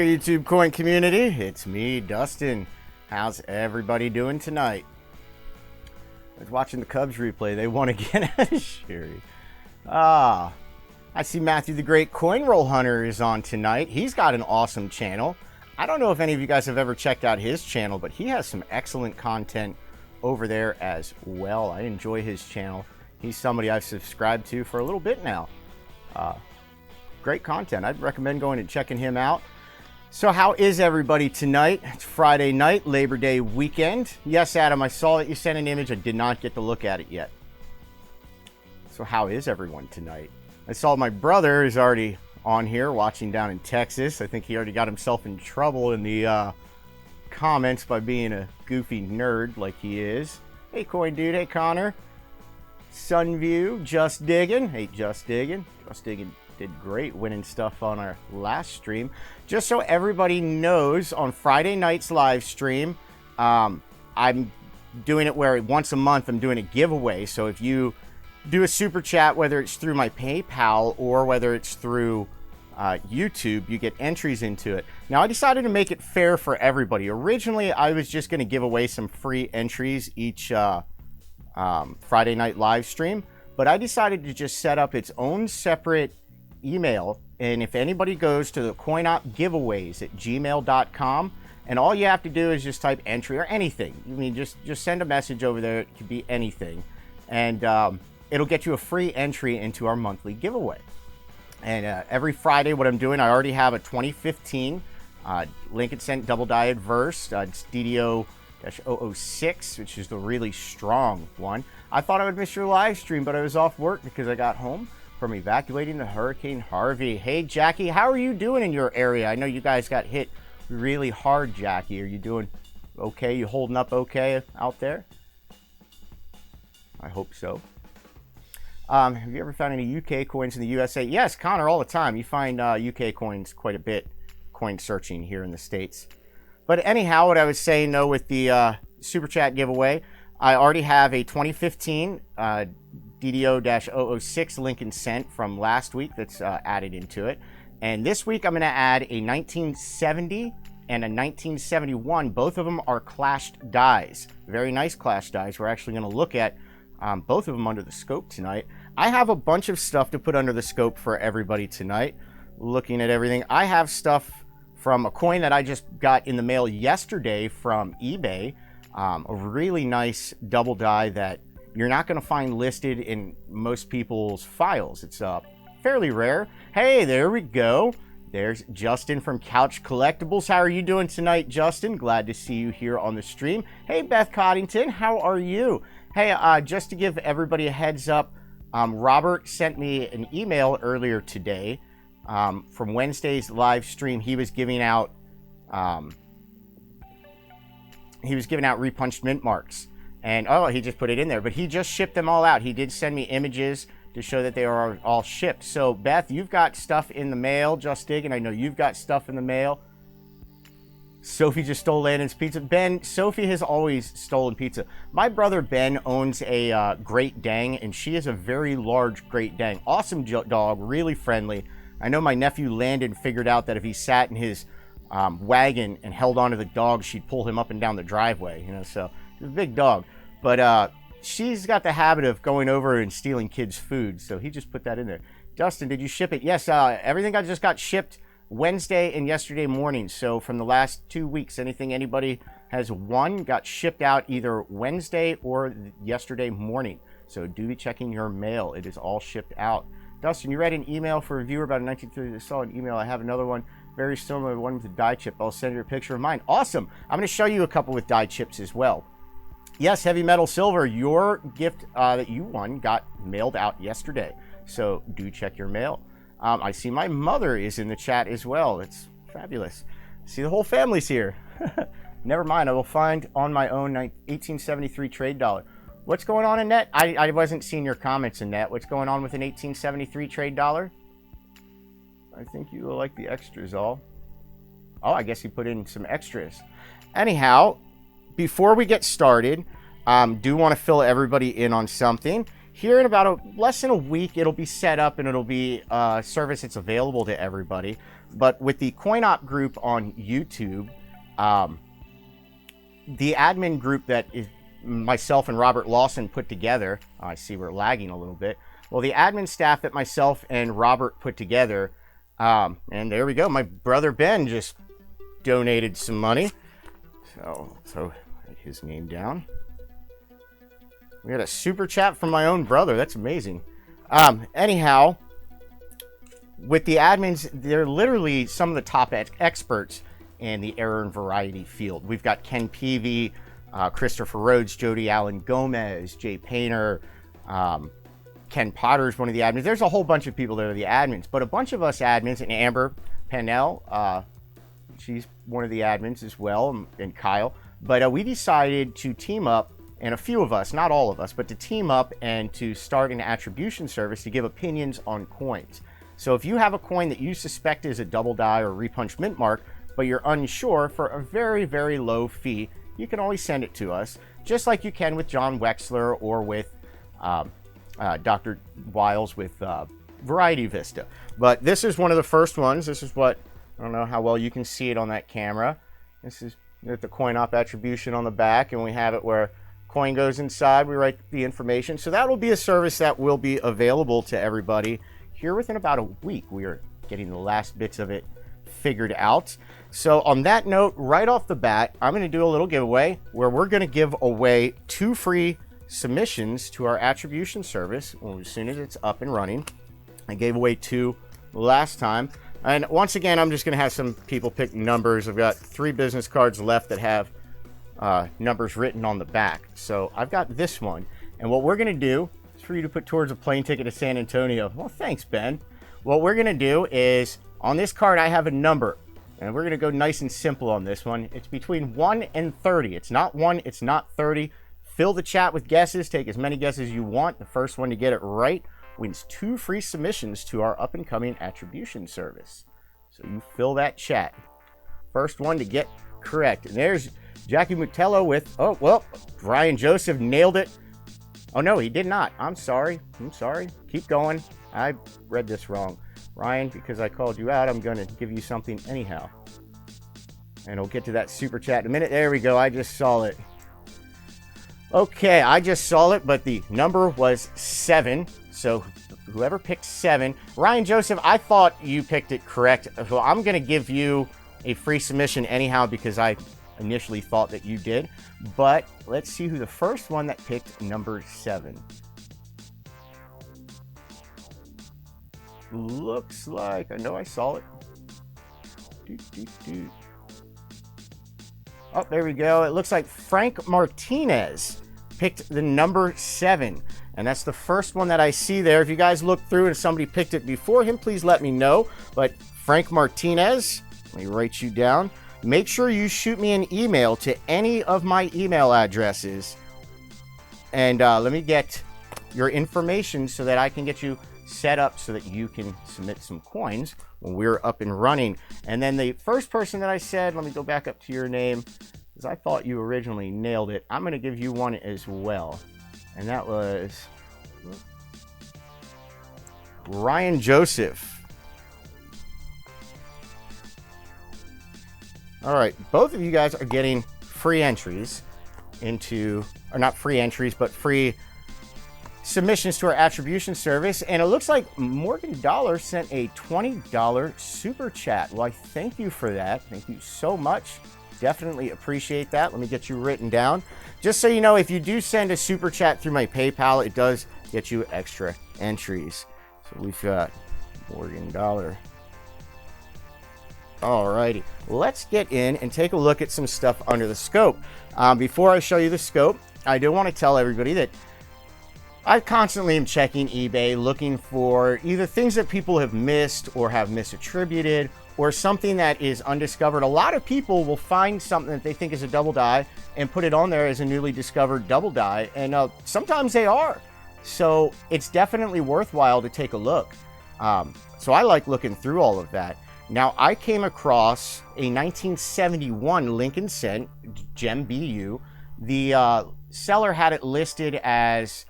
YouTube coin community, it's me, Dustin. How's everybody doing tonight? I was watching the Cubs replay. They won again at Sherry. I see Matthew the Great Coin Roll Hunter is on tonight. He's got an awesome channel. I don't know if any of you guys have ever checked out his channel, but he has some excellent content over there as well. I enjoy his channel. He's somebody I've subscribed to for a little bit now. Great content. I'd recommend going and checking him out. So how is everybody tonight? It's Friday night, Labor Day weekend. Yes, Adam, I saw that you sent an image. I did not get to look at it yet. So how is everyone tonight? I saw my brother is already on here watching down in Texas. I think he already got himself in trouble in the comments by being a goofy nerd like he is. Hey, Coin Dude. Hey, Connor. Sunview. Just Digging. Hey, Just Digging. Just Digging did great winning stuff on our last stream. Just so everybody knows, on Friday night's live stream, I'm doing it where once a month I'm doing a giveaway. So if you do a super chat, whether it's through my PayPal or whether it's through YouTube, you get entries into it. Now I decided to make it fair for everybody. Originally I was just going to give away some free entries each Friday night live stream, but I decided to just set up its own separate email, and if anybody goes to the Coin Opp giveaways at gmail.com, and all you have to do is just type entry or anything. I mean, just send a message over there. It could be anything, and it'll get you a free entry into our monthly giveaway. And every Friday, what I'm doing, I already have a 2015 Lincoln Cent double dyed verse. It's DDO-006, which is the really strong one. I thought I would miss your live stream, but I was off work because I got home from evacuating the Hurricane Harvey. Hey, Jackie, how are you doing in your area? I know you guys got hit really hard, Jackie. Are you doing okay? You holding up okay out there? I hope so. Have you ever found any UK coins in the USA? Yes, Connor, all the time. You find UK coins quite a bit, coin searching here in the States. But anyhow, what I was saying, though, with the Super Chat giveaway, I already have a 2015 DDO-006 Lincoln Cent from last week that's added into it. And this week I'm going to add a 1970 and a 1971. Both of them are clashed dies. Very nice clashed dies. We're actually going to look at both of them under the scope tonight. I have a bunch of stuff to put under the scope for everybody tonight. Looking at everything, I have stuff from a coin that I just got in the mail yesterday from eBay. A really nice double die that you're not going to find listed in most people's files. It's fairly rare. Hey, there we go. There's Justin from Couch Collectibles. How are you doing tonight, Justin? Glad to see you here on the stream. Hey, Beth Coddington, how are you? Hey, just to give everybody a heads up, Robert sent me an email earlier today from Wednesday's live stream. He was giving out Repunched mint marks. And oh, he just put it in there, but he just shipped them all out. He did send me images to show that they are all shipped. So Beth, you've got stuff in the mail. Just Digging, I know you've got stuff in the mail. Sophie just stole Landon's pizza. Ben, Sophie has always stolen pizza. My brother Ben owns a Great Dane, and she is a very large Great Dane. Awesome dog, really friendly. I know my nephew Landon figured out that if he sat in his wagon and held onto the dog, she'd pull him up and down the driveway. You know, so. She's a big dog, but she's got the habit of going over and stealing kids' food, so he just put that in there. Dustin, did you ship it? Yes, everything just got shipped Wednesday and yesterday morning, so from the last 2 weeks, anything anybody has won got shipped out either Wednesday or yesterday morning, so do be checking your mail. It is all shipped out. Dustin, you read an email for a viewer about a 1930. I saw an email. I have another one very similar, one with a die chip. I'll send you a picture of mine. Awesome. I'm going to show you a couple with die chips as well. Yes, Heavy Metal Silver, your gift that you won got mailed out yesterday. So do check your mail. I see my mother is in the chat as well. It's fabulous. See, the whole family's here. Never mind, I will find on my own 1873 trade dollar. What's going on, Annette? I wasn't seeing your comments, Annette. What's going on with an 1873 trade dollar? I think you will like the extras all. Oh, I guess you put in some extras. Anyhow, before we get started, do want to fill everybody in on something. Here in about less than a week, it'll be set up and it'll be a service that's available to everybody. But with the Coin Opp group on YouTube, the admin group that is myself and Robert Lawson put together, I see we're lagging a little bit. Well, the admin staff that myself and Robert put together, and there we go. My brother Ben just donated some money. So write his name down. We got a super chat from my own brother. That's amazing. Anyhow, with the admins, they're literally some of the top experts in the error and variety field. We've got Ken Peavy, Christopher Rhodes, Jody Allen Gomez, Jay Painter, Ken Potter's one of the admins. There's a whole bunch of people that are the admins, but a bunch of us admins, and Amber Pennell, she's one of the admins as well, and Kyle. But we decided to team up, and a few of us, not all of us, but to team up and to start an attribution service to give opinions on coins. So if you have a coin that you suspect is a double die or Repunched mint mark, but you're unsure, for a very, very low fee, you can always send it to us, just like you can with John Wexler or with Dr. Wiles with Variety Vista. But this is one of the first ones. This is what, I don't know how well you can see it on that camera. This is the Coin Opp attribution on the back, and we have it where coin goes inside, we write the information. So that will be a service that will be available to everybody here within about a week. We are getting the last bits of it figured out. So on that note, right off the bat, I'm going to do a little giveaway where we're going to give away 2 free submissions to our attribution service as soon as it's up and running. I gave away 2 last time. And once again, I'm just going to have some people pick numbers. I've got 3 business cards left that have numbers written on the back. So I've got this one. And what we're going to do is for you to put towards a plane ticket to San Antonio. Well, thanks, Ben. What we're going to do is, on this card, I have a number. And we're going to go nice and simple on this one. It's between 1 and 30. It's not 1, it's not 30. Fill the chat with guesses. Take as many guesses you want. The first one to get it right wins 2 free submissions to our up-and-coming attribution service. So you fill that chat. First one to get correct. And there's Jackie Mutello with, oh, well, Ryan Joseph nailed it. Oh, no, he did not. I'm sorry. Keep going. I read this wrong. Ryan, because I called you out, I'm going to give you something anyhow. And we'll get to that super chat in a minute. There we go. I just saw it. Okay, I just saw it, but the number was 7. So whoever picked 7, Ryan Joseph, I thought you picked it correct. So I'm going to give you a free submission anyhow because I initially thought that you did. But let's see who the first one that picked number 7. Looks like, I know I saw it. Oh, there we go. It looks like Frank Martinez picked the number 7. And that's the first one that I see there. If you guys look through and somebody picked it before him, please let me know. But Frank Martinez, let me write you down. Make sure you shoot me an email to any of my email addresses. And let me get your information so that I can get you set up so that you can submit some coins when we're up and running. And then the first person that I said, let me go back up to your name, because I thought you originally nailed it. I'm going to give you one as well. And that was Ryan Joseph. All right, both of you guys are getting free entries into, or not free entries, but free submissions to our attribution service. And it looks like Morgan Dollar sent a $20 super chat. Well, I thank you for that. Thank you so much. Definitely appreciate that. Let me get you written down. Just so you know, if you do send a super chat through my PayPal, it does get you extra entries. So we've got Morgan Dollar. Alrighty, let's get in and take a look at some stuff under the scope. Before I show you the scope, I do want to tell everybody that I constantly am checking eBay looking for either things that people have missed or have misattributed or something that is undiscovered. A lot of people will find something that they think is a double die and put it on there as a newly discovered double die, and sometimes they are. So it's definitely worthwhile to take a look. So I like looking through all of that. Now, I came across a 1971 Lincoln Cent Gem BU. The seller had it listed as,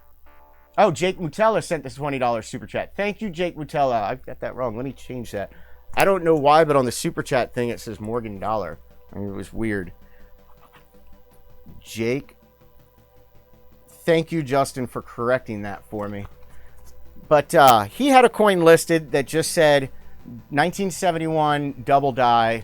oh, Jake Mutella sent this $20 super chat. Thank you, Jake Mutella. I've got that wrong. Let me change that. I don't know why, but on the super chat thing it says Morgan Dollar. I mean, it was weird. Jake, thank you, Justin, for correcting that for me. But he had a coin listed that just said 1971 double die,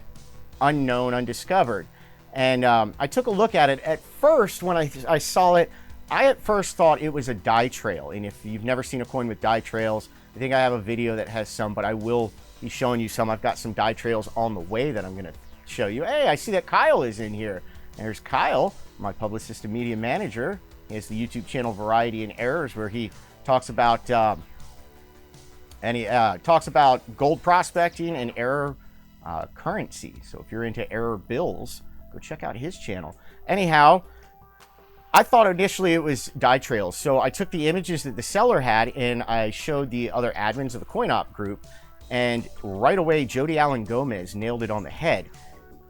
unknown, undiscovered. And I took a look at it. At first, when I saw it, I at first thought it was a die trail. And if you've never seen a coin with die trails, I think I have a video that has some, but I will be showing you some. I've got some die trails on the way that I'm going to show you. Hey, I see that Kyle is in here. And there's Kyle, my publicist and media manager. He has the YouTube channel Variety and Errors, where he talks about gold prospecting and error currency. So if you're into error bills, go check out his channel. Anyhow, I thought initially it was die trails. So I took the images that the seller had and I showed the other admins of the Coin Opp group. And right away, Jody Allen Gomez nailed it on the head.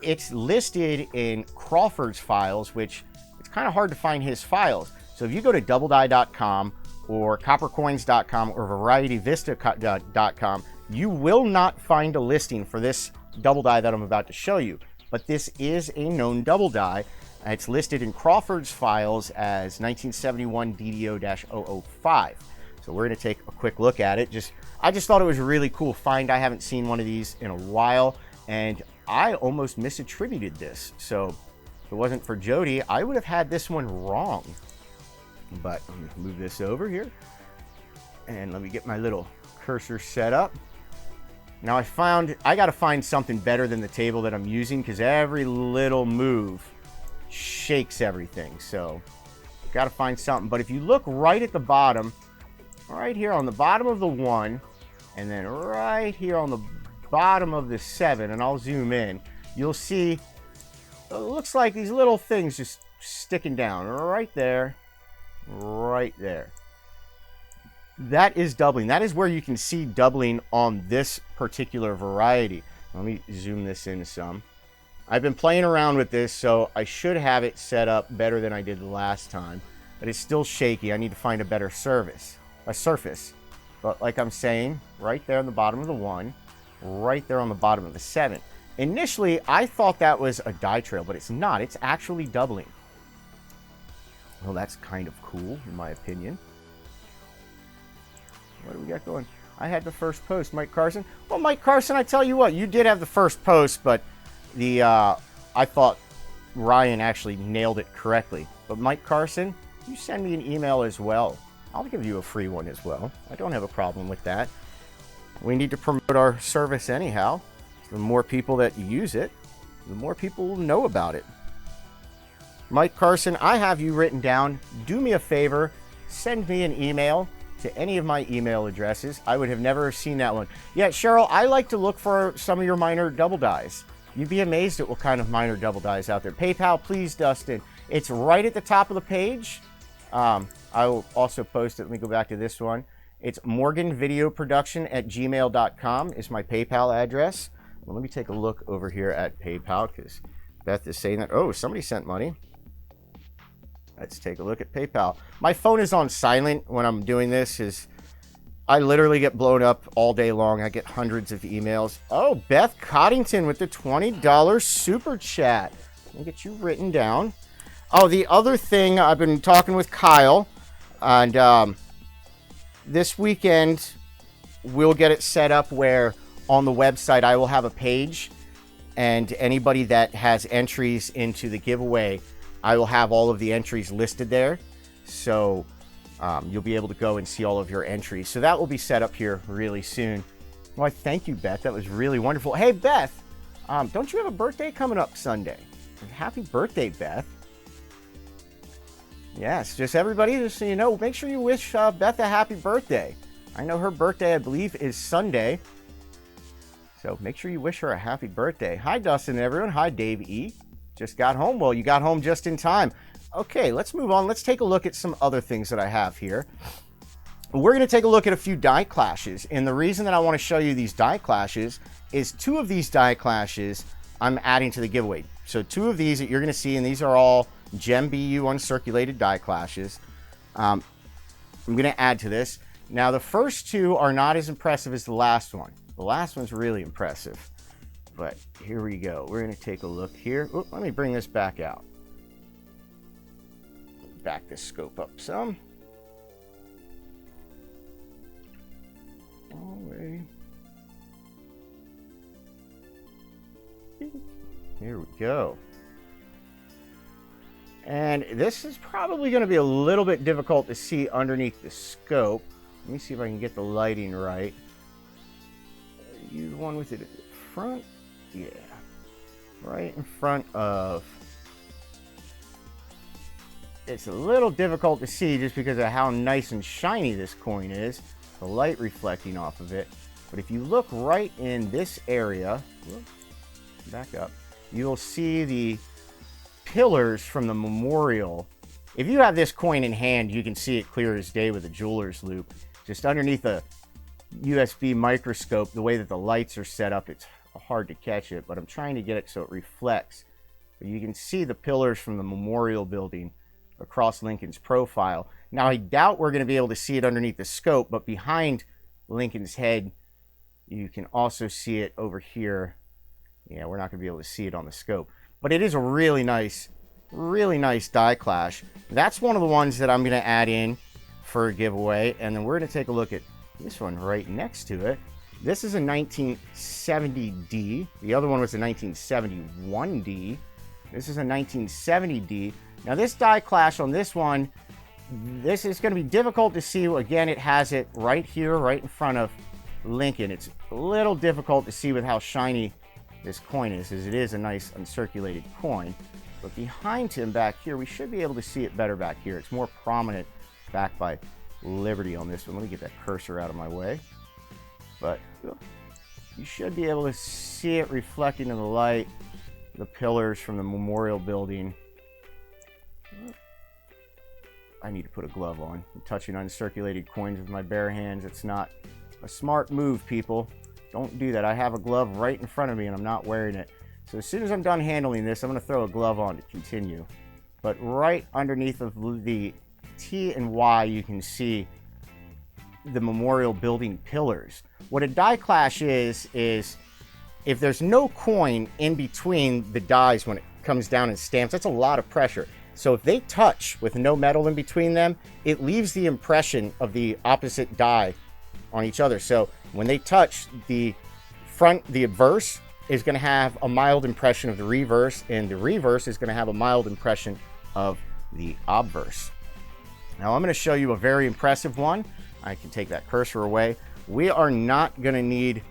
It's listed in Crawford's files, which it's kind of hard to find his files. So if you go to doubledie.com or coppercoins.com or varietyvista.com, you will not find a listing for this double die that I'm about to show you. But this is a known double die. It's listed in Crawford's files as 1971 DDO-005. So we're going to take a quick look at it. I just thought it was a really cool find. I haven't seen one of these in a while, and I almost misattributed this. So if it wasn't for Jody, I would have had this one wrong. But let me move this over here, and let me get my little cursor set up. Now I got to find something better than the table that I'm using, because every little move shakes everything. So got to find something. But if you look right at the bottom, right here on the bottom of the 1, and then right here on the bottom of the 7, and I'll zoom in, you'll see it looks like these little things just sticking down right there, right there. That is doubling. That is where you can see doubling on this particular variety. Let me zoom this in some. I've been playing around with this, so I should have it set up better than I did the last time, but it's still shaky. I need to find a better surface. But like I'm saying, right there on the bottom of the 1, right there on the bottom of the 7. Initially, I thought that was a die trail, but it's not. It's actually doubling. Well, that's kind of cool, in my opinion. What do we got going? I had the first post, Mike Carson. Well, Mike Carson, I tell you what, you did have the first post, but I thought Ryan actually nailed it correctly. But Mike Carson, you send me an email as well. I'll give you a free one as well. I don't have a problem with that. We need to promote our service anyhow. The more people that use it, the more people will know about it. Mike Carson, I have you written down. Do me a favor, send me an email to any of my email addresses. I would have never seen that one. Yeah, Cheryl, I like to look for some of your minor double dies. You'd be amazed at what kind of minor double dies out there. PayPal, please, Dustin. It's right at the top of the page. I will also post it. Let me go back to this one. It's morganvideoproduction@gmail.com is my PayPal address. Well, let me take a look over here at PayPal, because Beth is saying that, oh, somebody sent money. Let's take a look at PayPal. My phone is on silent when I'm doing this, because I literally get blown up all day long. I get hundreds of emails. Oh, Beth Coddington with the $20 super chat. Let me get you written down. Oh, the other thing, I've been talking with Kyle, and this weekend we'll get it set up where on the website I will have a page, and anybody that has entries into the giveaway, I will have all of the entries listed there. So you'll be able to go and see all of your entries. So that will be set up here really soon. Well, thank you, Beth. That was really wonderful. Hey, Beth, don't you have a birthday coming up Sunday? Happy birthday, Beth. Yes, just everybody, just so you know, make sure you wish Beth a happy birthday. I know her birthday, I believe, is Sunday. So make sure you wish her a happy birthday. Hi, Dustin and everyone. Hi, Dave E. Just got home. Well, you got home just in time. Okay, let's move on. Let's take a look at some other things that I have here. We're going to take a look at a few die clashes. And the reason that I want to show you these die clashes is 2 of these die clashes I'm adding to the giveaway. So 2 of these that you're going to see, and these are all Gem BU uncirculated die clashes. I'm going to add to this. Now, the first 2 are not as impressive as the last one. The last one's really impressive. But here we go. We're going to take a look here. Oop, let me bring this back out. Back this scope up some. Here we go. And this is probably going to be a little bit difficult to see underneath the scope. Let me see if I can get the lighting right. Use one with it at the front. Yeah. Right in front of... It's a little difficult to see just because of how nice and shiny this coin is. The light reflecting off of it. But if you look right in this area, back up, you'll see the pillars from the memorial. If you have this coin in hand, you can see it clear as day with a jeweler's loop. Just underneath a USB microscope, the way that the lights are set up, it's hard to catch it, but I'm trying to get it so it reflects. But you can see the pillars from the memorial building across Lincoln's profile. Now, I doubt we're going to be able to see it underneath the scope, but behind Lincoln's head, you can also see it over here. Yeah, we're not going to be able to see it on the scope. But it is a really nice die clash. That's one of the ones that I'm going to add in for a giveaway. And then we're going to take a look at this one right next to it. This is a 1970D. The other one was a 1971D. This is a 1970D. Now, this die clash on this one, this is going to be difficult to see. Again, it has it right here, right in front of Lincoln. It's a little difficult to see with how shiny this coin is, as it is a nice uncirculated coin. But behind him back here, we should be able to see it better back here. It's more prominent back by Liberty on this one. Let me get that cursor out of my way. But you should be able to see it reflecting in the light, the pillars from the memorial building. I need to put a glove on. I'm touching uncirculated coins with my bare hands. It's not a smart move, people. Don't do that. I have a glove right in front of me and I'm not wearing it. So as soon as I'm done handling this, I'm going to throw a glove on to continue. But right underneath of the T and Y, you can see the memorial building pillars. What a die clash is if there's no coin in between the dies when it comes down and stamps, that's a lot of pressure. So if they touch with no metal in between them, it leaves the impression of the opposite die on each other. So when they touch, the obverse is going to have a mild impression of the reverse, and the reverse is going to have a mild impression of the obverse. Now I'm going to show you a very impressive one. I can take that cursor away. We are not going to need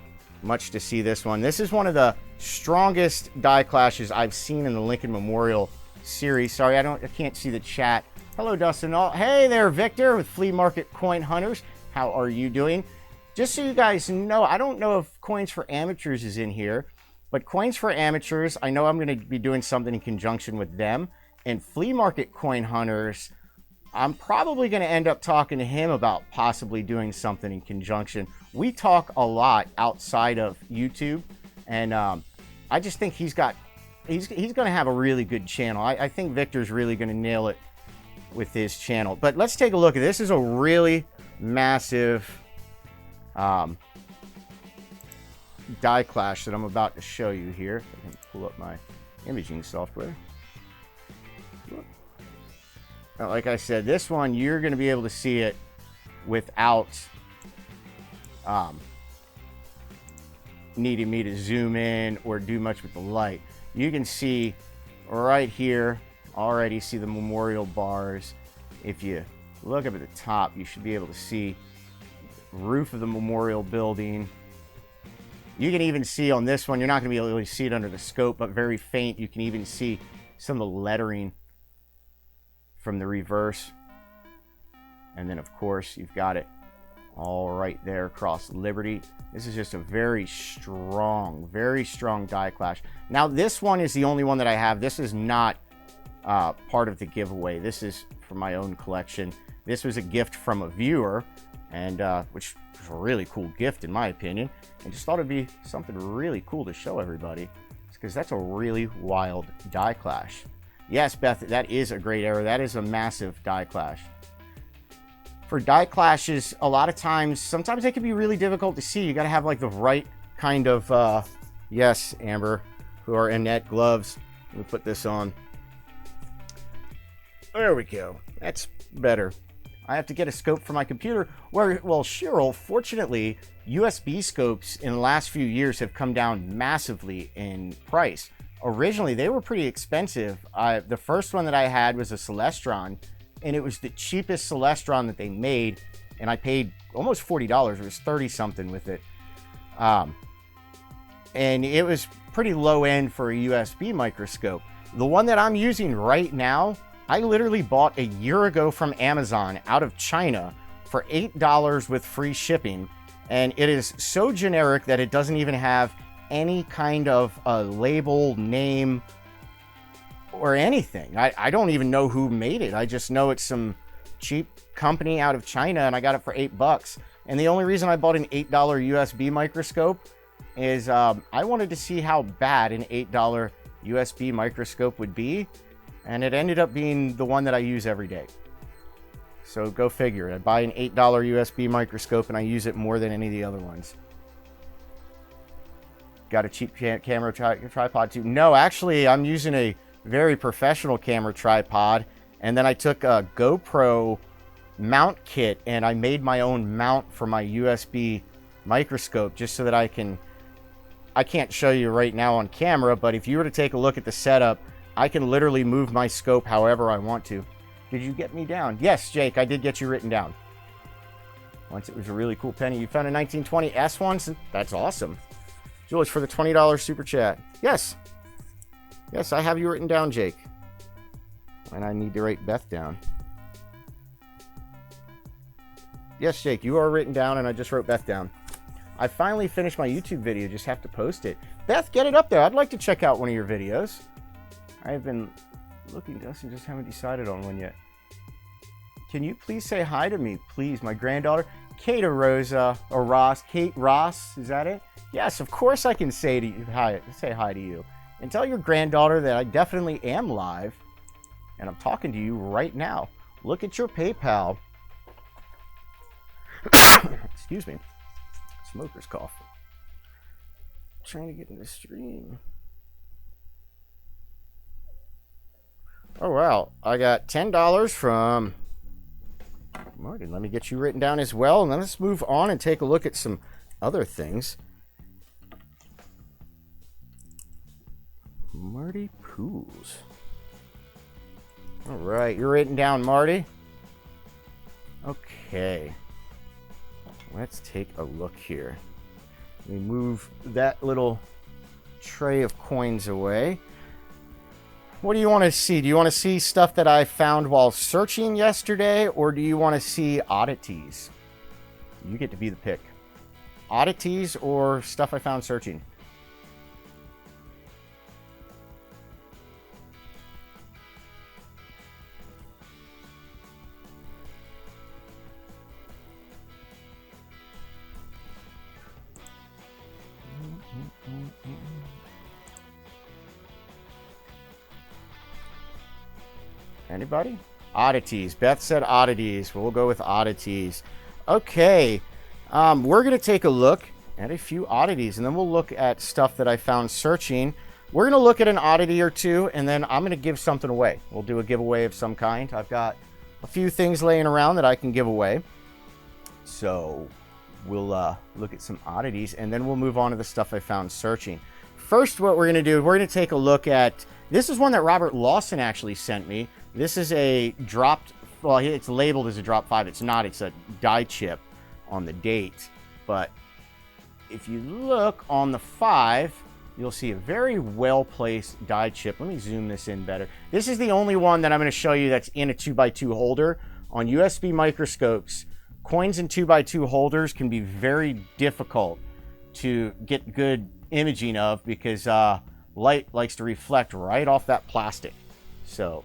much to see this one. This is one of the strongest die clashes I've seen in the Lincoln Memorial series. Sorry, I can't see the chat. Hello, Dustin. Oh, hey there, Victor with Flea Market Coin Hunters. How are you doing? Just so you guys know, I don't know if Coins for Amateurs is in here, but Coins for Amateurs, I know I'm going to be doing something in conjunction with them. And Flea Market Coin Hunters, I'm probably going to end up talking to him about possibly doing something in conjunction. We talk a lot outside of YouTube, and I just think he's going to have a really good channel. I think Victor's really going to nail it with his channel. But let's take a look at this. This is a really massive die clash that I'm about to show you here. I can pull up my imaging software. Now, like I said, this one, you're going to be able to see it without needing me to zoom in or do much with the light. You can see right here, already see the memorial bars. If you look up at the top, you should be able to see the roof of the memorial building. You can even see on this one, you're not going to be able to see it under the scope, but very faint. You can even see some of the lettering from the reverse. And then, of course, you've got it all right there across Liberty. This is just a very strong die clash. Now, this one is the only one that I have. This is not part of the giveaway. This is for my own collection. This was a gift from a viewer, and which was a really cool gift in my opinion. I just thought it'd be something really cool to show everybody, because that's a really wild die clash. Yes, Beth, that is a great error. That is a massive die clash. for die clashes, a lot of times, sometimes they can be really difficult to see. You got to have like the right kind of, yes, Amber, who are Annette gloves. Let me put this on. There we go. That's better. I have to get a scope for my computer. Well, Cheryl, fortunately, USB scopes in the last few years have come down massively in price. Originally, they were pretty expensive. The first one that I had was a Celestron, and it was the cheapest Celestron that they made, and I paid almost $40. It was 30 something with it. And it was pretty low end for a USB microscope. The one that I'm using right now, I literally bought a year ago from Amazon out of China for $8 with free shipping. And it is so generic that it doesn't even have any kind of label, name, or anything. I don't even know who made it. I just know it's some cheap company out of China, and I got it for $8. And the only reason I bought an $8 USB microscope is I wanted to see how bad an $8 USB microscope would be. And it ended up being the one that I use every day. So go figure. I buy an $8 USB microscope and I use it more than any of the other ones. Got a cheap camera tripod too? No, actually, I'm using a very professional camera tripod. And then I took a GoPro mount kit and I made my own mount for my USB microscope just so that I can't show you right now on camera, but if you were to take a look at the setup, I can literally move my scope however I want to. Did you get me down? Yes, Jake, I did get you written down. Once it was a really cool penny. You found a 1920 S one? That's awesome. Jules, for the $20 super chat. Yes. Yes, I have you written down, Jake. And I need to write Beth down. Yes, Jake, you are written down, and I just wrote Beth down. I finally finished my YouTube video. Just have to post it. Beth, get it up there. I'd like to check out one of your videos. I have been looking, Dustin, just haven't decided on one yet. Can you please say hi to me, please? My granddaughter, Kate or Rosa, or Ross. Kate Ross, is that it? Yes, of course I can say hi to you. And tell your granddaughter that I definitely am live. And I'm talking to you right now. Look at your PayPal. Excuse me. Smoker's cough. Trying to get in the stream. Oh, wow. I got $10 from Morgan. Let me get you written down as well. And then let's move on and take a look at some other things. Marty Pools. All right. You're written down, Marty. Okay. Let's take a look here. Let me move that little tray of coins away. What do you want to see? Do you want to see stuff that I found while searching yesterday, or do you want to see oddities? You get to be the pick. Oddities or stuff I found searching? Anybody? Oddities. Beth said oddities. We'll go with oddities. Okay. We're going to take a look at a few oddities, and then we'll look at stuff that I found searching. We're going to look at an oddity or two, and then I'm going to give something away. We'll do a giveaway of some kind. I've got a few things laying around that I can give away. So we'll look at some oddities, and then we'll move on to the stuff I found searching. First, what we're going to do, we're going to take a look at, this is one that Robert Lawson actually sent me. This is a dropped, well, it's labeled as a drop 5. It's not. It's a die chip on the date. But if you look on the 5, you'll see a very well-placed die chip. Let me zoom this in better. This is the only one that I'm going to show you that's in a 2x2 holder. On USB microscopes, coins in 2x2 holders can be very difficult to get good imaging of because light likes to reflect right off that plastic. So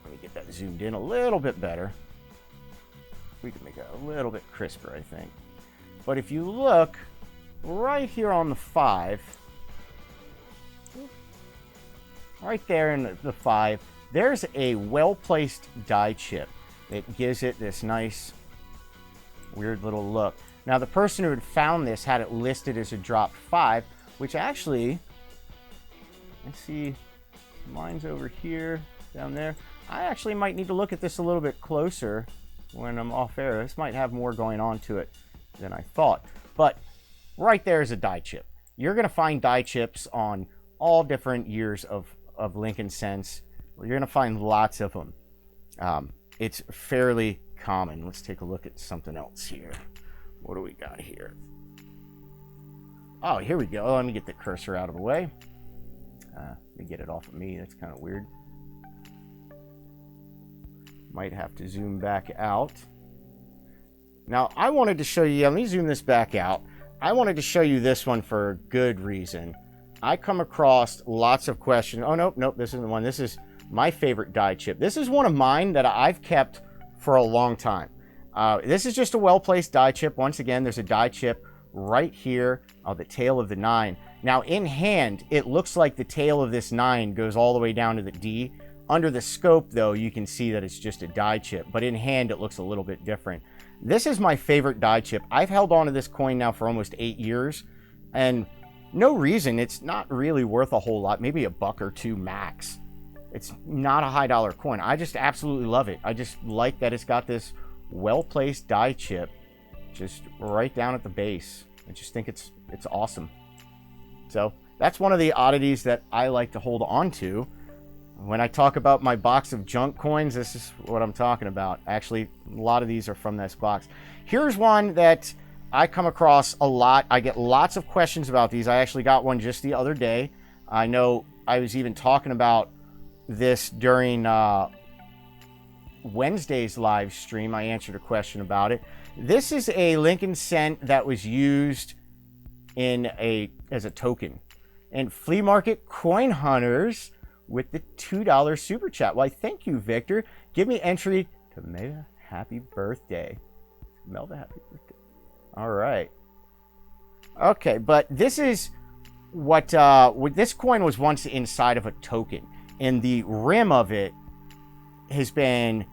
let me get that zoomed in a little bit better. We can make it a little bit crisper, I think. But if you look right here on the 5, right there in the 5, there's a well-placed die chip. It gives it this nice, weird little look. Now, the person who had found this had it listed as a drop 5, which actually, let's see, mine's over here, down there. I actually might need to look at this a little bit closer when I'm off air. This might have more going on to it than I thought. But right there is a die chip. You're going to find die chips on all different years of Lincoln cents. You're going to find lots of them. It's fairly common. Let's take a look at something else here. What do we got here? Oh, here we go. Let me get the cursor out of the way. Let me get it off of me. That's kind of weird. Might have to zoom back out. Now, I wanted to show you, let me zoom this back out. I wanted to show you this one for a good reason. I come across lots of questions. Oh, nope, this isn't the one. This is my favorite die chip. This is one of mine that I've kept for a long time. This is just a well-placed die chip. Once again, there's a die chip right here on the tail of the 9. Now, in hand, it looks like the tail of this 9 goes all the way down to the D. Under the scope, though, you can see that it's just a die chip, but in hand, it looks a little bit different. This is my favorite die chip. I've held on to this coin now for almost 8 years, and no reason. It's not really worth a whole lot, maybe $1 or $2 max. It's not a high dollar coin. I just absolutely love it. I just like that it's got this well-placed die chip just right down at the base. I just think it's awesome. So that's one of the oddities that I like to hold on to. When I talk about my box of junk coins, this is what I'm talking about. Actually, a lot of these are from this box. Here's one that I come across a lot. I get lots of questions about these. I actually got one just the other day. I know I was even talking about this during Wednesday's live stream. I answered a question about it. This is a Lincoln cent that was used as a token. And Flea Market Coin Hunters with the $2 super chat. Why, thank you, Victor. Give me entry to Melva happy birthday. Melva happy birthday. All right. Okay, but this is what this coin was once inside of a token, and the rim of it has been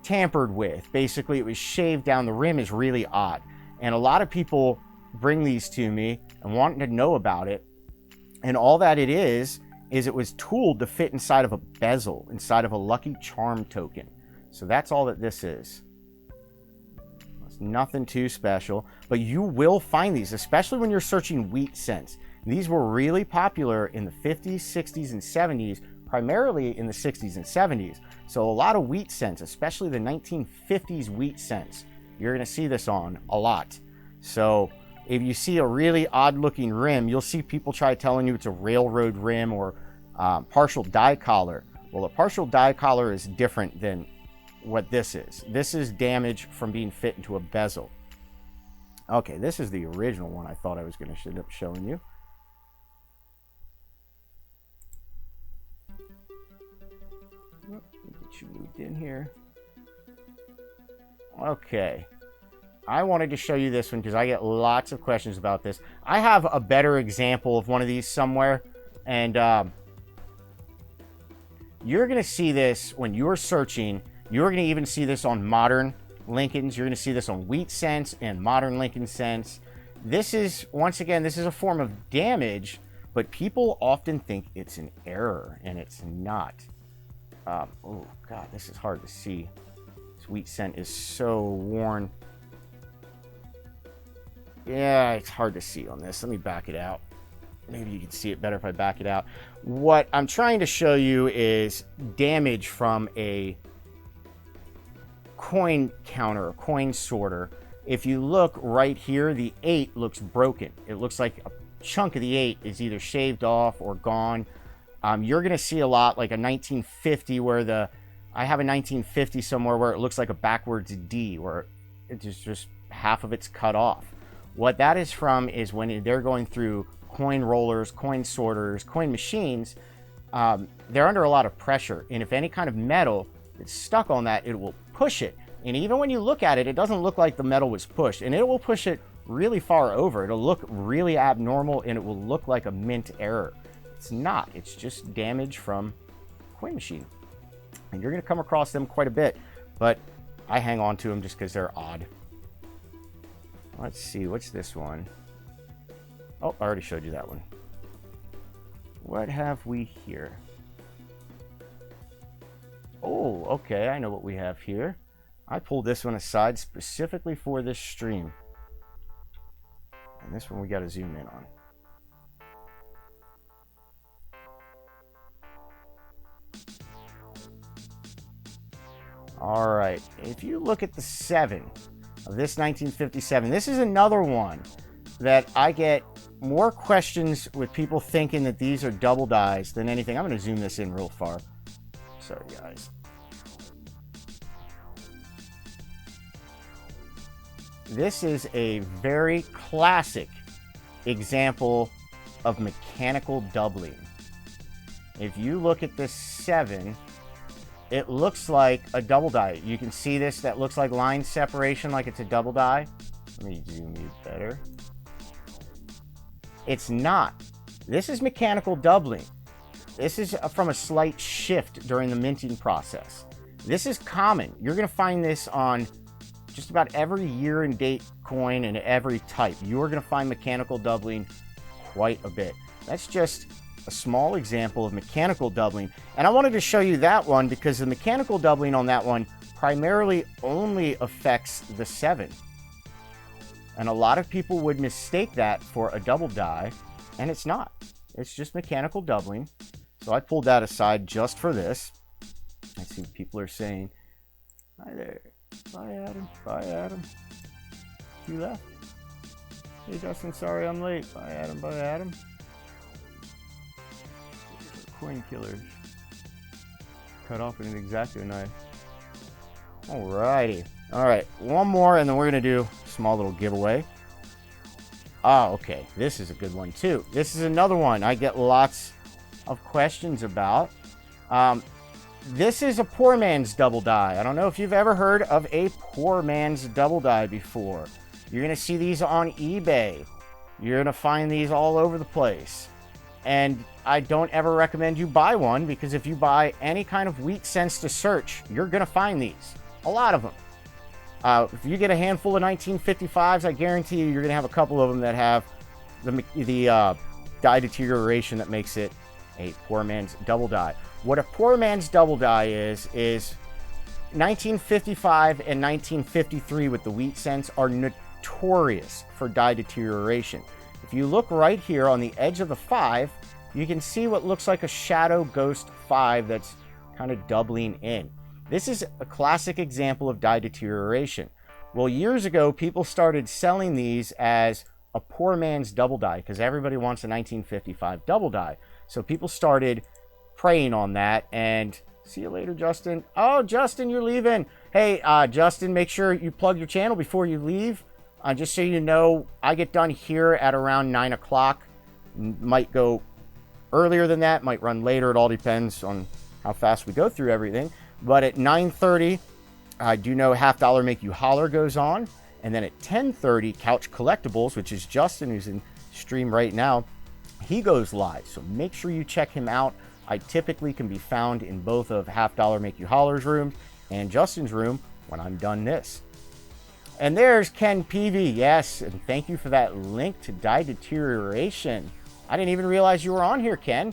tampered with. Basically, it was shaved down. The rim is really odd, and a lot of people bring these to me and want to know about it. And all that it is it was tooled to fit inside of a bezel, inside of a Lucky Charm token. So that's all that this is. It's nothing too special, but you will find these, especially when you're searching wheat cents. These were really popular in the 50s, 60s, and 70s, primarily in the 60s and 70s. So a lot of wheat cents, especially the 1950s wheat cents, you're going to see this on a lot. So if you see a really odd looking rim, you'll see people try telling you it's a railroad rim or partial die collar. Well, a partial die collar is different than what this is. This is damage from being fit into a bezel. Okay, this is the original one I thought I was going to end up showing you. Get you moved in here. Okay. I wanted to show you this one because I get lots of questions about this. I have a better example of one of these somewhere, and you're going to see this when you're searching. You're going to even see this on modern Lincolns. You're going to see this on wheat cents and modern Lincoln cents. This is, once again, this is a form of damage, but people often think it's an error, and it's not. Oh, God, this is hard to see. This wheat cent is so worn. Yeah, it's hard to see on this. Let me back it out. Maybe you can see it better if I back it out. What I'm trying to show you is damage from a coin counter, a coin sorter. If you look right here, the 8 looks broken. It looks like a chunk of the 8 is either shaved off or gone. You're going to see a lot like a 1950 where I have a 1950 somewhere where it looks like a backwards D, where it's just half of it's cut off. What that is from is when they're going through coin rollers, coin sorters, coin machines, they're under a lot of pressure. And if any kind of metal is stuck on that, it will push it. And even when you look at it, it doesn't look like the metal was pushed. And it will push it really far over. It'll look really abnormal, and it will look like a mint error. It's not. It's just damage from coin machine. And you're going to come across them quite a bit, but I hang on to them just because they're odd. Let's see, what's this one? Oh, I already showed you that one. What have we here? Oh, okay, I know what we have here. I pulled this one aside specifically for this stream. And this one we got to zoom in on. All right, if you look at the 7 of this 1957, this is another one that I get more questions with people thinking that these are double dies than anything. I'm going to zoom this in real far. Sorry, guys. This is a very classic example of mechanical doubling. If you look at this 7, it looks like a double die. You can see this, that looks like line separation, like it's a double die. Let me zoom you better. It's not. This is mechanical doubling. This is from a slight shift during the minting process. This is common. You're going to find this on just about every year and date coin and every type. You're going to find mechanical doubling quite a bit. That's just a small example of mechanical doubling. And I wanted to show you that one because the mechanical doubling on that one primarily only affects the 7. And a lot of people would mistake that for a double die, and it's not. It's just mechanical doubling. So I pulled that aside just for this. I see people are saying, hi there. Bye, Adam. Bye, Adam. You left? Hey, Dustin, sorry I'm late. Bye, Adam. Bye, Adam. Coin killers. Cut off with an X-Acto knife. Alrighty. Alright, one more and then we're going to do a small little giveaway. Oh, okay. This is a good one too. This is another one I get lots of questions about. This is a poor man's double die. I don't know if you've ever heard of a poor man's double die before. You're going to see these on eBay. You're going to find these all over the place. And I don't ever recommend you buy one because if you buy any kind of wheat cents to search, you're going to find these. A lot of them. If you get a handful of 1955s, I guarantee you you're going to have a couple of them that have the die deterioration that makes it a poor man's double die. What a poor man's double die is 1955 and 1953 with the wheat cents are notorious for die deterioration. If you look right here on the edge of the 5, you can see what looks like a shadow ghost 5 that's kind of doubling in. This is a classic example of die deterioration. Well, years ago, people started selling these as a poor man's double die because everybody wants a 1955 double die. So people started preying on that, and see you later, Justin. Oh, Justin, you're leaving. Hey, Justin, make sure you plug your channel before you leave. Just so you know, I get done here at around 9 o'clock. Might go earlier than that, might run later. It all depends on how fast we go through everything. But at 9:30, I do know Half Dollar Make You Holler goes on. And then at 10:30, Couch Collectibles, which is Justin, who's in stream right now, he goes live. So make sure you check him out. I typically can be found in both of Half Dollar Make You Holler's rooms and Justin's room when I'm done this. And there's Ken Peavy. Yes, and thank you for that link to die deterioration. I didn't even realize you were on here, Ken.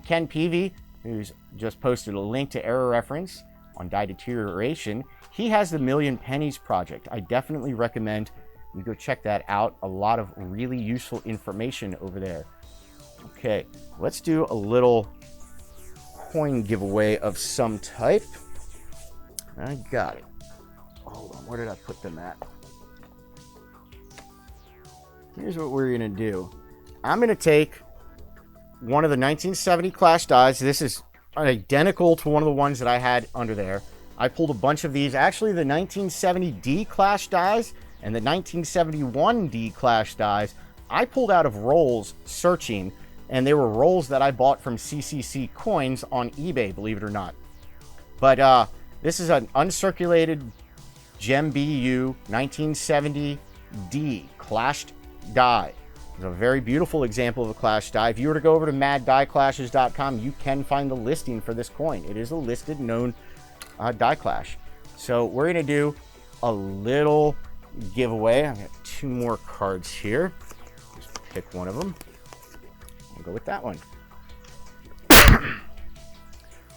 Ken Peavy, who's just posted a link to error reference on die deterioration. He has the Million Pennies project. I definitely recommend you go check that out. A lot of really useful information over there. Okay, let's do a little coin giveaway of some type. I got it. Hold on, where did I put them at? Here's what we're gonna do. I'm gonna take one of the 1970 Clash dies. This is identical to one of the ones that I had under there. I pulled a bunch of these. Actually, the 1970 D Clash dies and the 1971 D Clash dies, I pulled out of rolls searching, and they were rolls that I bought from CCC Coins on eBay, believe it or not. But this is an uncirculated Gem BU 1970 D clashed die. It's a very beautiful example of a clash die. If you were to go over to madddieclashes.com, you can find the listing for this coin. It is a listed known die clash. So we're going to do a little giveaway. I've got 2 more cards here. Just pick one of them. I'll go with that one.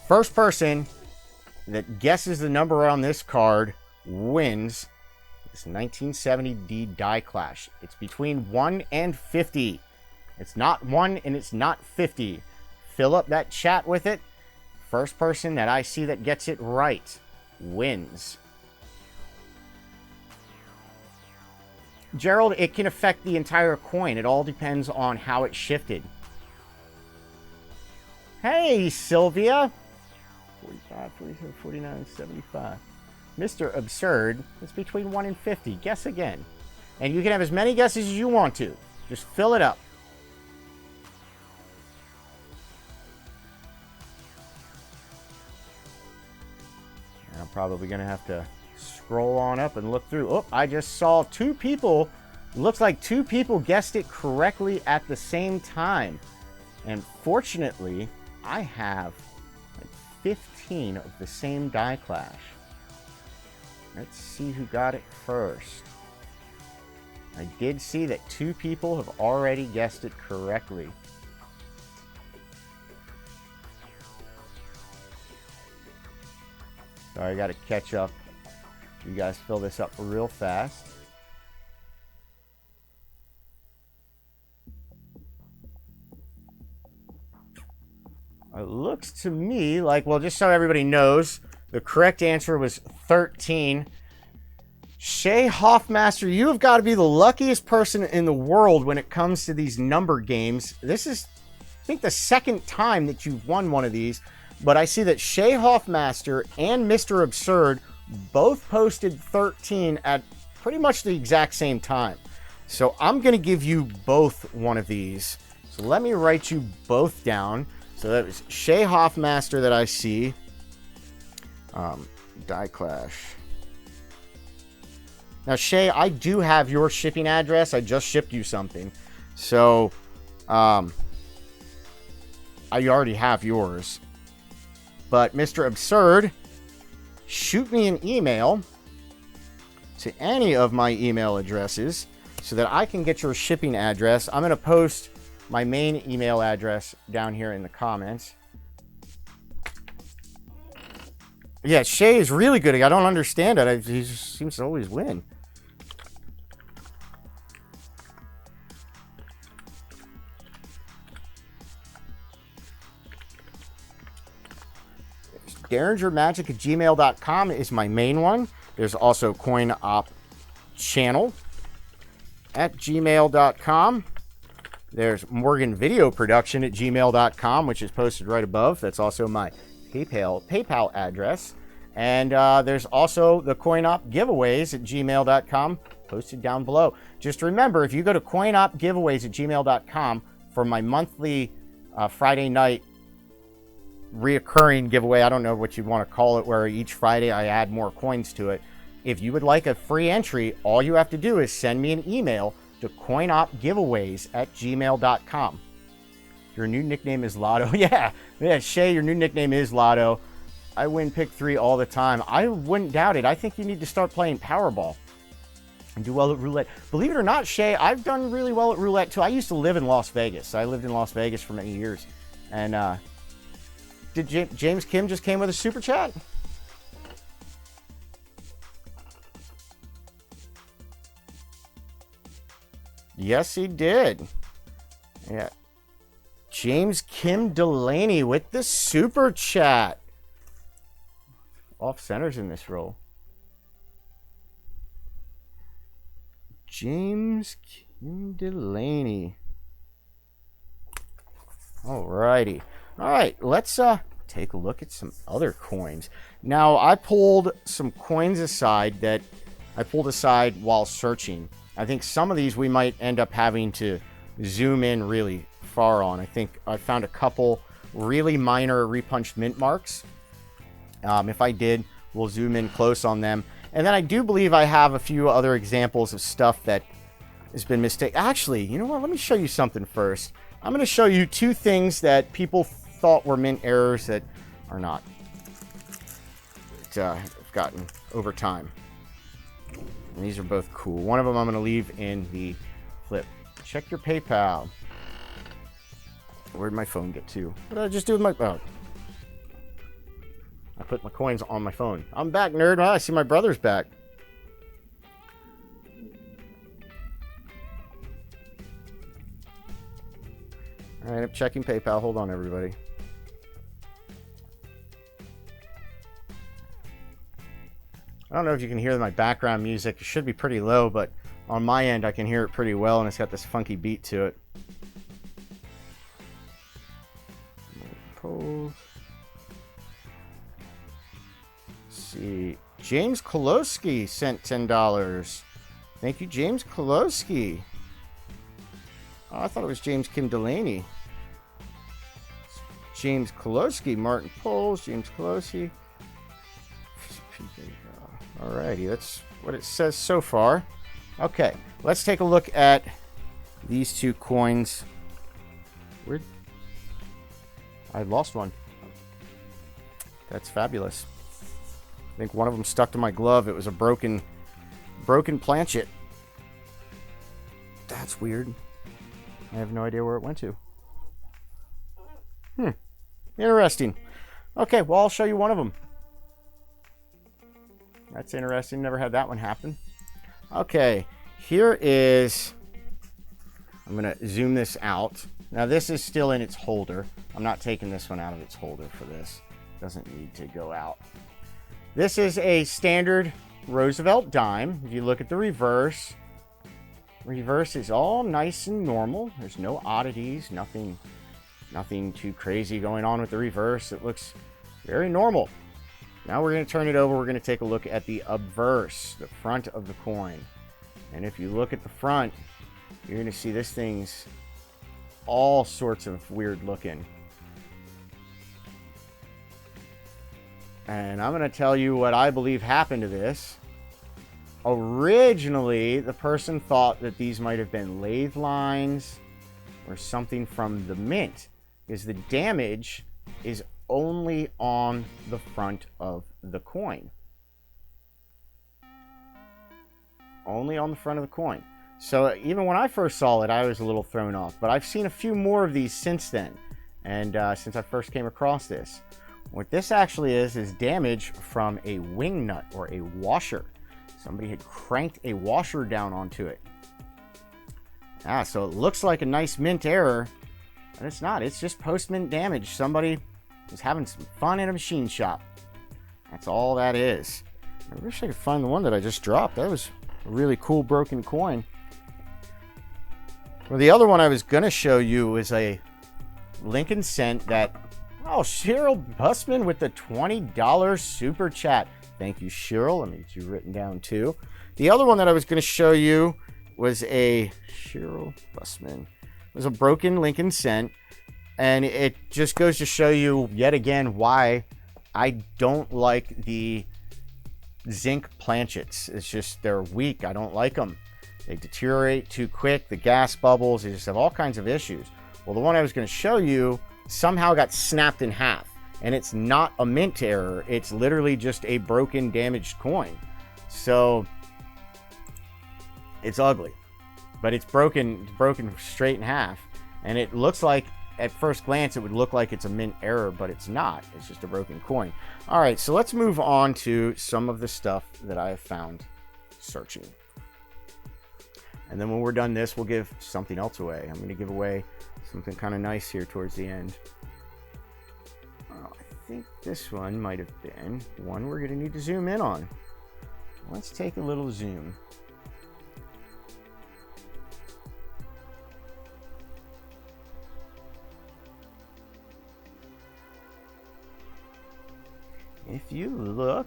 First person that guesses the number on this card wins this 1970D die clash. It's between 1 and 50. It's not 1 and it's not 50. Fill up that chat with it. First person that I see that gets it right wins. Gerald, it can affect the entire coin. It all depends on how it shifted. Hey, Sylvia. 45, 47, 49, 75. Mr. Absurd, it's between 1 and 50. Guess again. And you can have as many guesses as you want to. Just fill it up. I'm probably going to have to scroll on up and look through. Oh, I just saw 2 people. Looks like 2 people guessed it correctly at the same time. And fortunately, I have like 15 of the same die clash. Let's see who got it first. I did see that 2 people have already guessed it correctly. Sorry, I got to catch up. You guys fill this up real fast. It looks to me like, well, just so everybody knows, the correct answer was 13. Shay Hoffmaster, you have got to be the luckiest person in the world when it comes to these number games. This is, I think, the second time that you've won one of these. But I see that Shay Hoffmaster and Mr. Absurd both posted 13 at pretty much the exact same time. So I'm going to give you both one of these. So let me write you both down. So that was Shay Hoffmaster that I see. Die Clash. Now, Shay, I do have your shipping address. I just shipped you something. So, I already have yours. But, Mr. Absurd, shoot me an email to any of my email addresses so that I can get your shipping address. I'm going to post my main email address down here in the comments. Yeah, Shay is really good. I don't understand it. He just seems to always win. DerringerMagic@gmail.com is my main one. There's also Coin Opp channel at gmail.com. There's Morgan Video Production at gmail.com, which is posted right above. That's also my PayPal address. And there's also the Coin Opp giveaways at gmail.com posted down below. Just remember, if you go to Coin Opp giveaways at gmail.com for my monthly Friday night reoccurring giveaway, I don't know what you want to call it, where each Friday I add more coins to it. If you would like a free entry, all you have to do is send me an email to coinoppgiveaways@gmail.com. Your new nickname is Lotto. Yeah, Shay, your new nickname is Lotto. I win pick 3 all the time. I wouldn't doubt it. I think you need to start playing Powerball and do well at roulette. Believe it or not, Shay, I've done really well at roulette too. I used to live in Las Vegas. I lived in Las Vegas for many years. And did James Kim just came with a super chat? Yes, he did. Yeah. James Kim Delaney with the super chat. Off centers in this roll. James Kim Delaney. Alrighty. Alright, let's take a look at some other coins. Now, I pulled some coins aside that I pulled aside while searching. I think some of these we might end up having to zoom in really far on. I think I found a couple really minor repunched mint marks. If I did, we'll zoom in close on them. And then I do believe I have a few other examples of stuff that has been mistaken. Actually, you know what? Let me show you something first. I'm going to show you two things that people thought were mint errors that are not. Have gotten over time. And these are both cool. One of them I'm going to leave in the flip. Check your PayPal. Where'd my phone get to? What did I just do with my... Oh. I put my coins on my phone. I'm back, nerd. Oh, I see my brother's back. All right, I'm checking PayPal. Hold on, everybody. I don't know if you can hear my background music. It should be pretty low, but on my end, I can hear it pretty well, and it's got this funky beat to it. Let's see. James Kolosky sent $10. Thank you, James Kolosky. Oh, I thought it was James Kim Delaney. James Kolosky, Martin Poles, James Kolosky. Alrighty, that's what it says so far. Okay, let's take a look at these two coins. Where'd... I lost one. That's fabulous. I think one of them stuck to my glove. It was a broken planchet. That's weird. I have no idea where it went to. Interesting. Okay, well, I'll show you one of them. That's interesting. Never had that one happen. Okay, here is... I'm going to zoom this out. Now, this is still in its holder. I'm not taking this one out of its holder for this. Doesn't need to go out. This is a standard Roosevelt dime. If you look at the reverse is all nice and normal. There's no oddities, nothing too crazy going on with the reverse. It looks very normal. Now we're going to turn it over. We're going to take a look at the obverse, the front of the coin. And if you look at the front, you're going to see this thing's all sorts of weird looking. And I'm going to tell you what I believe happened to this. Originally, the person thought that these might have been lathe lines or something from the mint, because the damage is only on the front of the coin. Only on the front of the coin. So even when I first saw it, I was a little thrown off. But I've seen a few more of these since then, and since I first came across this. What this actually is damage from a wing nut or a washer. Somebody had cranked a washer down onto it. So it looks like a nice mint error, but it's not. It's just post-mint damage. Somebody was having some fun in a machine shop. That's all that is. I wish I could find the one that I just dropped. That was a really cool broken coin. Well, the other one I was going to show you is a Lincoln cent that... Oh, Cheryl Bussman with the $20 super chat. Thank you, Cheryl. Let me get you written down, too. The other one that I was going to show you was a Cheryl Bussman. It was a broken Lincoln cent. And it just goes to show you, yet again, why I don't like the zinc planchets. It's just, they're weak. I don't like them. They deteriorate too quick. The gas bubbles. They just have all kinds of issues. Well, the one I was going to show you somehow got snapped in half. And it's not a mint error. It's literally just a broken, damaged coin. So it's ugly. But it's broken straight in half. And it looks like, at first glance, it would look like it's a mint error, but it's not. It's just a broken coin. All right, so let's move on to some of the stuff that I have found searching. And then when we're done this, we'll give something else away. I'm going to give away something kind of nice here towards the end. I think this one might have been one we're going to need to zoom in on. Let's take a little zoom. If you look,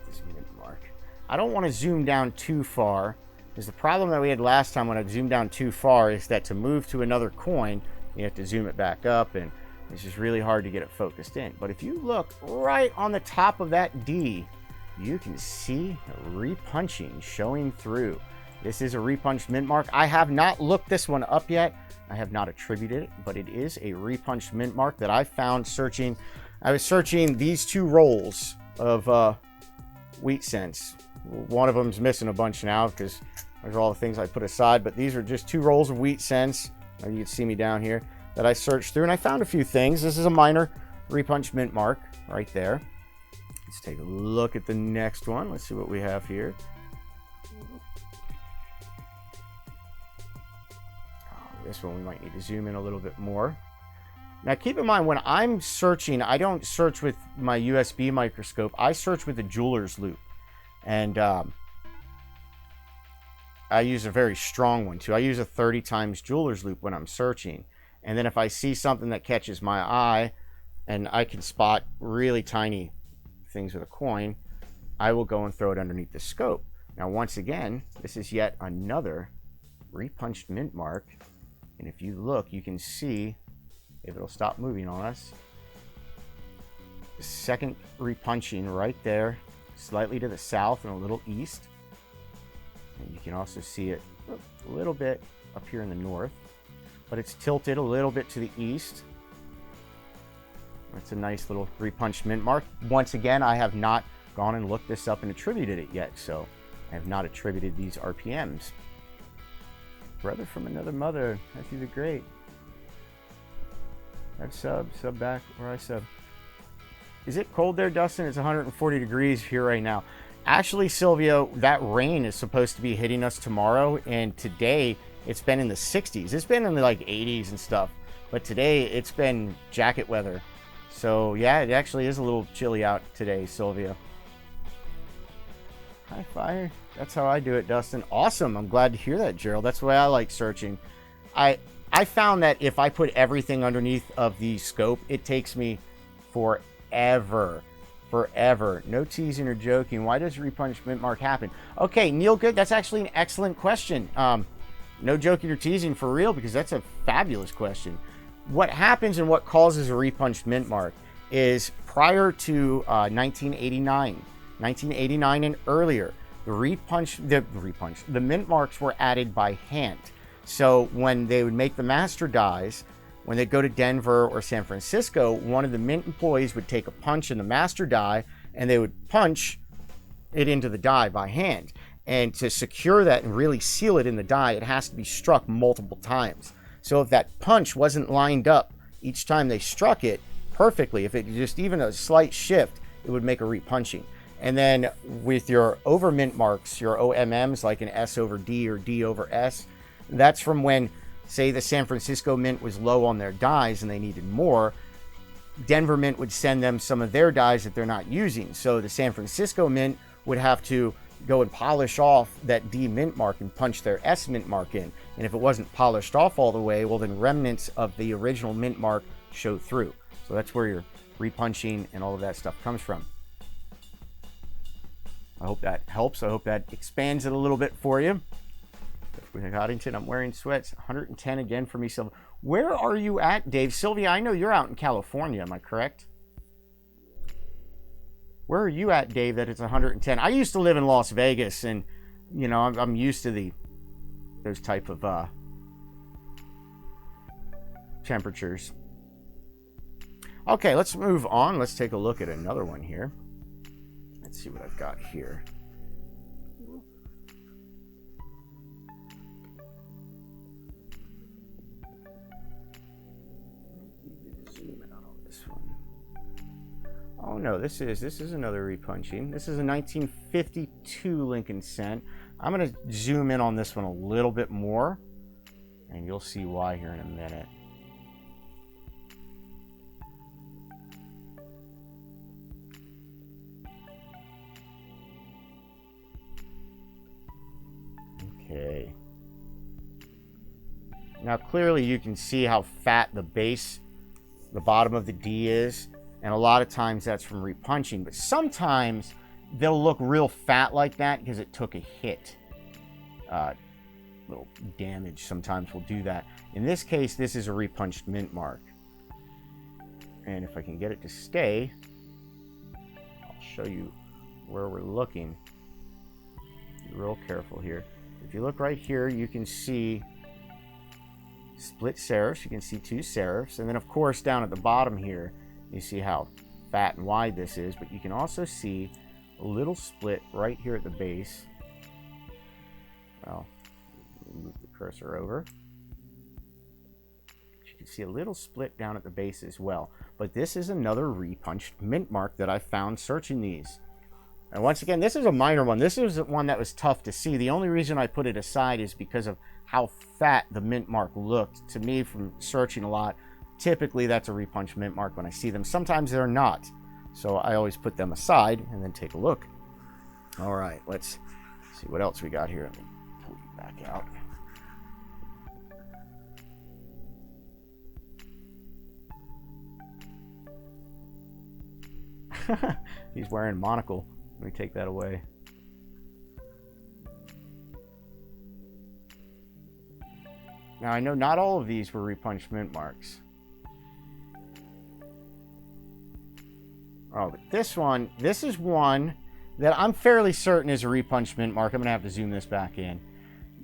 this minute mark. I don't want to zoom down too far, because the problem that we had last time when I zoomed down too far is that to move to another coin, you have to zoom it back up, and it's just really hard to get it focused in. But if you look right on the top of that D, you can see repunching showing through. This is a repunched mint mark. I have not looked this one up yet. I have not attributed it, but it is a repunched mint mark that I found searching. I was searching these 2 rolls of wheat cents. One of them's missing a bunch now because those are all the things I put aside, but these are just 2 rolls of wheat cents. You can see me down here that I searched through, and I found a few things. This is a minor repunched mint mark right there. Let's take a look at the next one. Let's see what we have here. This one we might need to zoom in a little bit more. Now keep in mind, when I'm searching, I don't search with my USB microscope. I search with a jeweler's loupe. And I use a very strong one too. I use a 30 times jeweler's loupe when I'm searching. And then if I see something that catches my eye and I can spot really tiny things with a coin, I will go and throw it underneath the scope. Now once again, this is yet another repunched mint mark. And if you look, you can see, if it'll stop moving on us, the second repunching right there, slightly to the south and a little east. And you can also see it a little bit up here in the north, but it's tilted a little bit to the east. It's a nice little repunched mint mark. Once again, I have not gone and looked this up and attributed it yet, so I have not attributed these RPMs. Brother from another mother, Matthew the Great. I've sub back where I sub. Is it cold there, Dustin? It's 140 degrees here right now. Actually, Silvio, that rain is supposed to be hitting us tomorrow, and today it's been in the 60s. It's been in the like 80s and stuff, but today it's been jacket weather. So yeah, it actually is a little chilly out today, Silvio. High fire. That's how I do it, Dustin. Awesome. I'm glad to hear that, Gerald. That's the way I like searching. I found that if I put everything underneath of the scope, it takes me forever. No teasing or joking. Why does repunched mint mark happen? Okay, Neil Good, that's actually an excellent question. No joking or teasing, for real, because that's a fabulous question. What happens and what causes a repunched mint mark is prior to 1989 and earlier, the mint marks were added by hand. So when they would make the master dies, when they go to Denver or San Francisco, one of the mint employees would take a punch in the master die and they would punch it into the die by hand. And to secure that and really seal it in the die, it has to be struck multiple times. So if that punch wasn't lined up each time they struck it perfectly, if it just even a slight shift, it would make a repunching. And then with your over mint marks, your OMMs, like an S over D or D over S, that's from when, say, the San Francisco Mint was low on their dies and they needed more. Denver Mint would send them some of their dies that they're not using. So the San Francisco Mint would have to go and polish off that D mint mark and punch their S mint mark in. And if it wasn't polished off all the way, well, then remnants of the original mint mark show through. So that's where your repunching and all of that stuff comes from. I hope that helps. I hope that expands it a little bit for you. Coddington, I'm wearing sweats. 110 again for me, Sylvia. Where are you at, Dave? Sylvia, I know you're out in California. Am I correct? Where are you at, Dave, that it's 110? I used to live in Las Vegas, and, you know, I'm used to those type of temperatures. Okay, let's move on. Let's take a look at another one here. Let's see what I've got here. Zoom in on this one. Oh no, this is another repunching. This is a 1952 Lincoln cent. I'm going to zoom in on this one a little bit more, and you'll see why here in a minute. Okay. Now clearly you can see how fat the base, the bottom of the D is, and a lot of times that's from repunching, but sometimes they'll look real fat like that because it took a hit. Little damage sometimes will do that. In this case, this is a repunched mint mark. And if I can get it to stay, I'll show you where we're looking. Be real careful here. If you look right here, you can see split serifs. You can see 2 serifs. And then, of course, down at the bottom here, you see how fat and wide this is. But you can also see a little split right here at the base. Well, move the cursor over. You can see a little split down at the base as well. But this is another repunched mint mark that I found searching these. And once again, this is a minor one. This is one that was tough to see. The only reason I put it aside is because of how fat the mint mark looked to me from searching a lot. Typically, that's a repunched mint mark when I see them. Sometimes they're not. So I always put them aside and then take a look. All right, let's see what else we got here. Let me pull you back out. He's wearing a monocle. Let me take that away. Now, I know not all of these were repunched mint marks. Oh, but this one, this is one that I'm fairly certain is a repunched mint mark. I'm going to have to zoom this back in.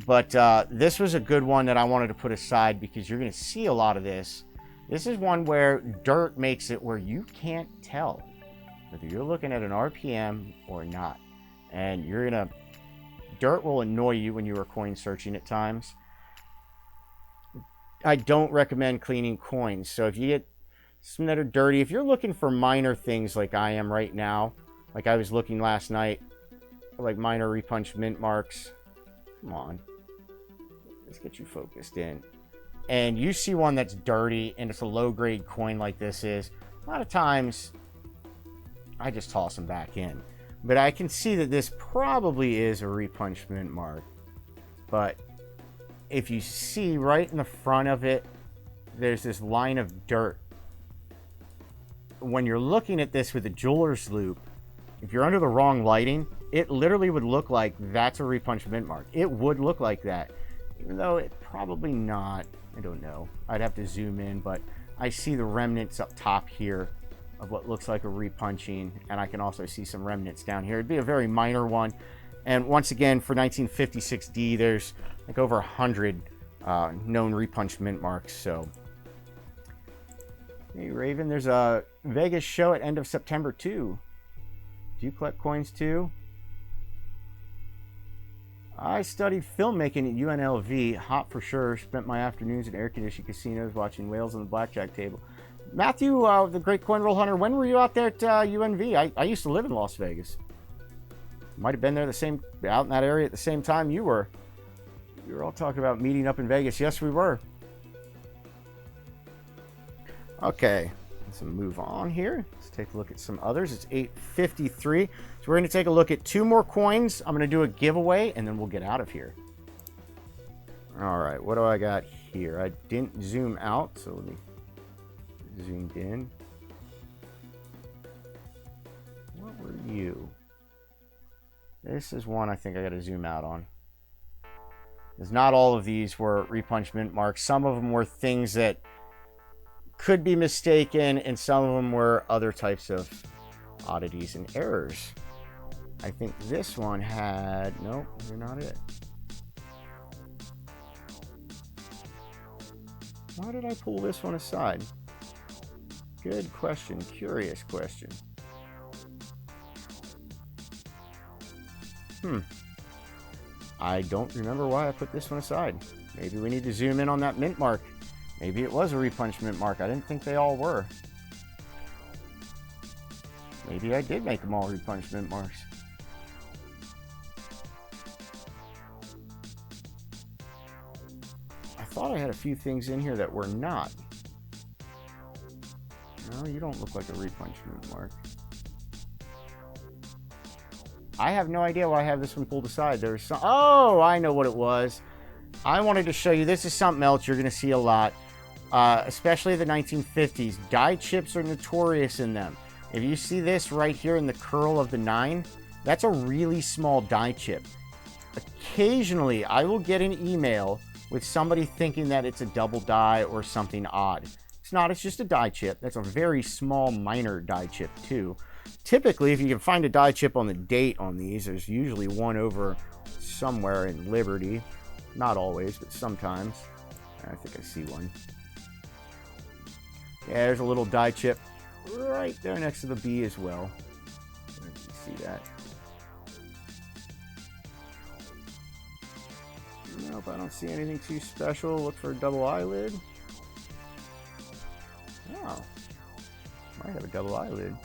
But this was a good one that I wanted to put aside because you're going to see a lot of this. This is one where dirt makes it where you can't tell whether you're looking at an RPM or not. And you're going to... Dirt will annoy you when you are coin searching at times. I don't recommend cleaning coins. So if you get some that are dirty, if you're looking for minor things like I am right now, like I was looking last night, like minor repunched mint marks. Come on. Let's get you focused in. And you see one that's dirty and it's a low-grade coin like this is, a lot of times I just toss them back in. But I can see that this probably is a repunched mint mark. But if you see right in the front of it, there's this line of dirt. When you're looking at this with a jeweler's loupe, if you're under the wrong lighting, it literally would look like that's a repunched mint mark. It would look like that, even though it probably not. I don't know. I'd have to zoom in, but I see the remnants up top here of what looks like a repunching, and I can also see some remnants down here. It'd be a very minor one. And once again, for 1956D, there's like over 100 known repunched mint marks. So, hey Raven, there's a Vegas show at end of September too. Do you collect coins too? I studied filmmaking at UNLV. Hot for sure. Spent my afternoons in air-conditioned casinos watching whales on the blackjack table. Matthew, the great coin roll hunter, when were you out there at UNV? I used to live in Las Vegas. Might have been there out in that area at the same time you were. We were all talking about meeting up in Vegas. Yes, we were. Okay, let's move on here. Let's take a look at some others. It's 8:53. So we're going to take a look at 2 more coins. I'm going to do a giveaway, and then we'll get out of here. All right, what do I got here? I didn't zoom out, so let me zoomed in. What were you? This is one I think I got to zoom out on. Because not all of these were repunched mint marks. Some of them were things that could be mistaken, and some of them were other types of oddities and errors. I think this one had... Nope, you're not it. Why did I pull this one aside? Good question. Curious question. I don't remember why I put this one aside. Maybe we need to zoom in on that mint mark. Maybe it was a repunched mint mark. I didn't think they all were. Maybe I did make them all repunched mint marks. I thought I had a few things in here that were not. No, you don't look like a repunched mint mark. I have no idea why I have this one pulled aside. There's some... Oh, I know what it was. I wanted to show you. This is something else you're going to see a lot, especially the 1950s. Die chips are notorious in them. If you see this right here in the curl of the 9, that's a really small die chip. Occasionally, I will get an email with somebody thinking that it's a double die or something odd. It's not. It's just a die chip. That's a very small, minor die chip, too. typically, if you can find a die chip on the date on these, there's usually one over somewhere in Liberty. Not always, but sometimes. I think I see one. Yeah, there's a little die chip right there next to the B as well. You can see that. Nope, I don't see anything too special. Look for a double eyelid. Oh, might have a double eyelid.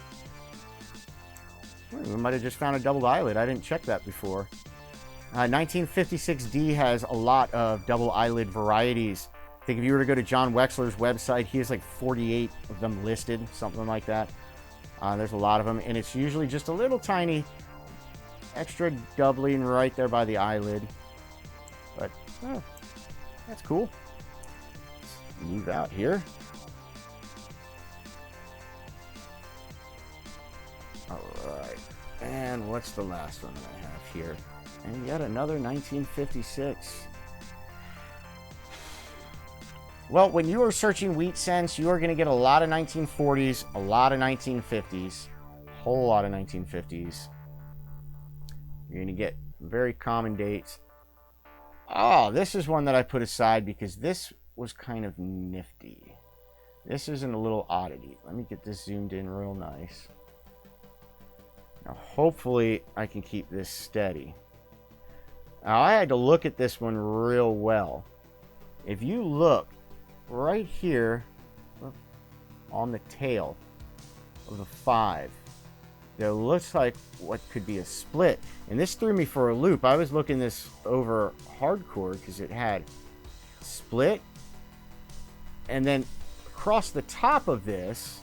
We might have just found a double eyelid. I didn't check that before. 1956D has a lot of double eyelid varieties. I think if you were to go to John Wexler's website, he has like 48 of them listed, something like that. There's a lot of them, and it's usually just a little tiny extra doubling right there by the eyelid. But that's cool. Let's move out here. All right, and what's the last one that I have here? And yet another 1956. Well, when you are searching wheat cents, you are going to get a lot of 1940s, a lot of 1950s, a whole lot of 1950s. You're going to get very common dates. Oh, this is one that I put aside because this was kind of nifty. This is in a little oddity. Let me get this zoomed in real nice. Now, hopefully, I can keep this steady. Now, I had to look at this one real well. If you look right here on the tail of the 5, there looks like what could be a split. And this threw me for a loop. I was looking this over hardcore because it had split. And then across the top of this,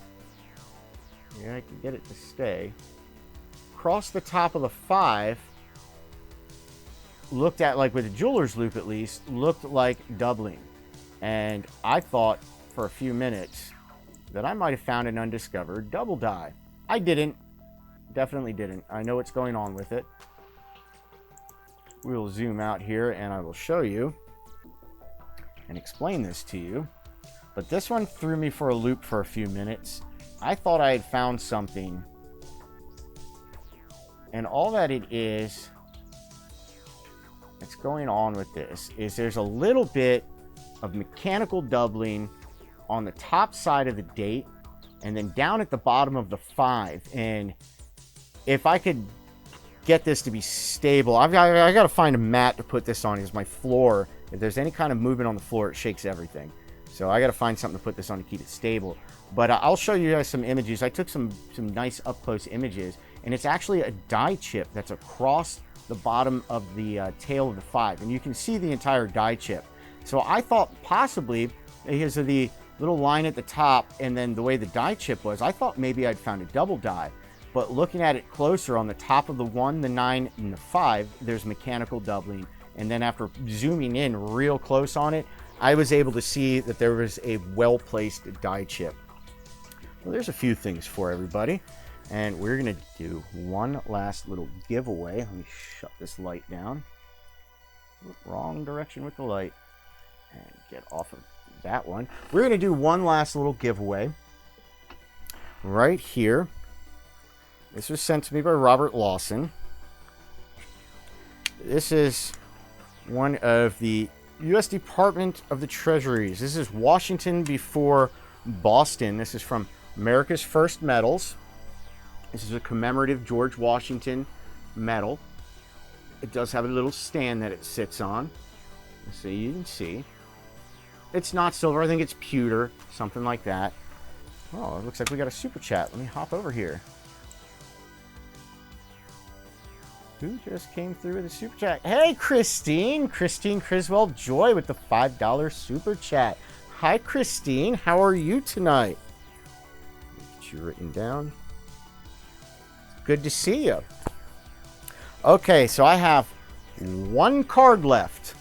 yeah, I can get it to stay. Across the top of the 5, looked at like with a jeweler's loop at least, looked like doubling. And I thought for a few minutes that I might have found an undiscovered double die. I didn't. Definitely didn't. I know what's going on with it. We will zoom out here and I will show you and explain this to you. But this one threw me for a loop for a few minutes. I thought I had found something. And all that it is that's going on with this is there's a little bit of mechanical doubling on the top side of the date and then down at the bottom of the 5. And if I could get this to be stable, I got to find a mat to put this on because my floor, if there's any kind of movement on the floor, it shakes everything. So I got to find something to put this on to keep it stable. But I'll show you guys some images. I took some nice up-close images, and it's actually a die chip that's across the bottom of the tail of the 5. And you can see the entire die chip. So I thought possibly, because of the little line at the top and then the way the die chip was, I thought maybe I'd found a double die. But looking at it closer on the top of the 1, the 9, and the 5, there's mechanical doubling. And then after zooming in real close on it, I was able to see that there was a well-placed die chip. Well, there's a few things for everybody. And we're going to do one last little giveaway. Let me shut this light down. Wrong direction with the light. And get off of that one. We're going to do one last little giveaway. Right here. This was sent to me by Robert Lawson. This is one of the U.S. Department of the Treasuries. This is Washington before Boston. This is from America's First Medals. This is a commemorative George Washington medal. It does have a little stand that it sits on. So you can see. It's not silver. I think it's pewter. Something like that. Oh, it looks like we got a super chat. Let me hop over here. Who just came through with a super chat? Hey, Christine. Christine Criswell Joy with the $5 super chat. Hi, Christine. How are you tonight? Get you written down. Good to see you. Okay, so I have one card left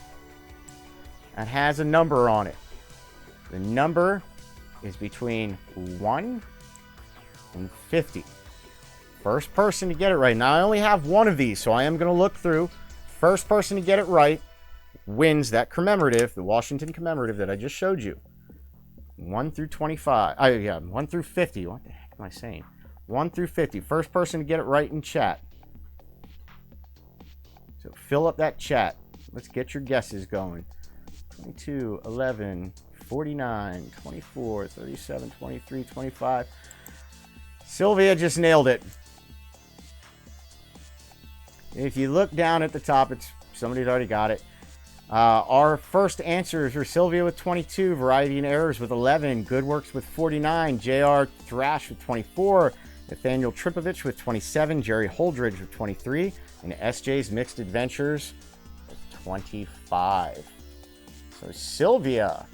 that has a number on it. The number is between 1 and 50. First person to get it right. Now, I only have one of these, so I am going to look through. First person to get it right wins that commemorative, the Washington commemorative that I just showed you. 1 through 25. 1 through 50. What the heck am I saying? 1 through 50. First person to get it right in chat. So fill up that chat. Let's get your guesses going. 22, 11, 49, 24, 37, 23, 25. Sylvia just nailed it. If you look down at the top, it's somebody's already got it. Our first answers are Sylvia with 22, Variety and Errors with 11, Goodworks with 49, JR Thrash with 24, Nathaniel Tripovich with 27, Jerry Holdridge with 23, and SJ's Mixed Adventures with 25. So Sylvia,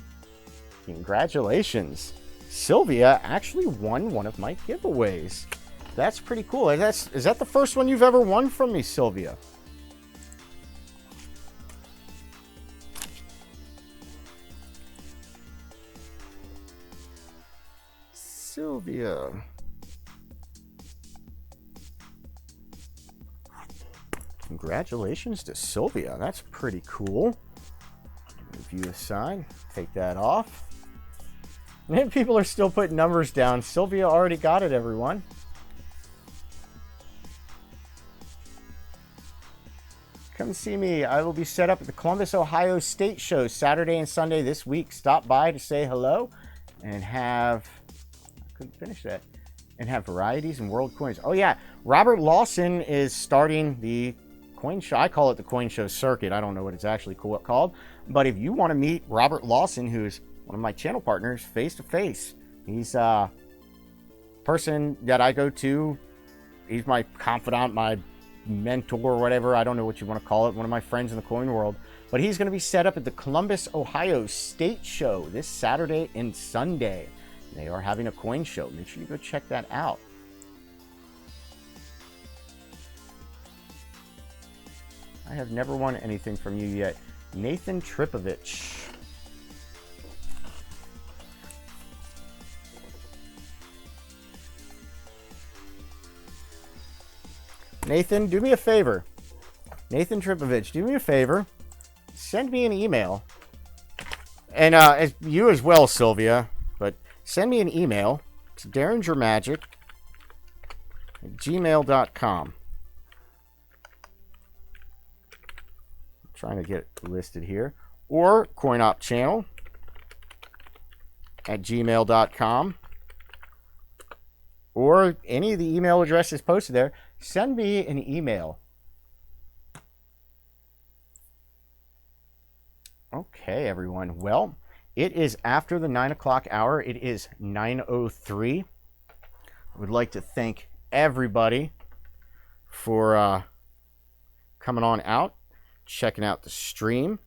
congratulations. Sylvia actually won one of my giveaways. That's pretty cool. Is that the first one you've ever won from me, Sylvia? Sylvia. Congratulations to Sylvia. That's pretty cool. Review the sign. Take that off. And people are still putting numbers down. Sylvia already got it, everyone. Come see me. I will be set up at the Columbus, Ohio State Show Saturday and Sunday this week. Stop by to say hello and have... I couldn't finish that. And have varieties and world coins. Oh, yeah. Robert Lawson is starting the coin show. I call it the coin show circuit. I don't know what it's actually called. But if you want to meet Robert Lawson, who's one of my channel partners, face to face, he's a person that I go to. He's my confidant, my mentor, or whatever. I don't know what you want to call it. One of my friends in the coin world. But he's going to be set up at the Columbus, Ohio State Show this Saturday and Sunday. They are having a coin show. Make sure you go check that out. I have never won anything from you yet. Nathan Tripovich. Nathan, do me a favor. Nathan Tripovich, do me a favor. Send me an email. And as you as well, Sylvia. But send me an email to derringermagic@gmail.com. I'm trying to get it listed here. Or Coin Opp channel @gmail.com. Or any of the email addresses posted there. Send me an email. Okay, everyone. Well, it is after the 9 o'clock hour. It is 9:03. I would like to thank everybody for coming on out, checking out the stream.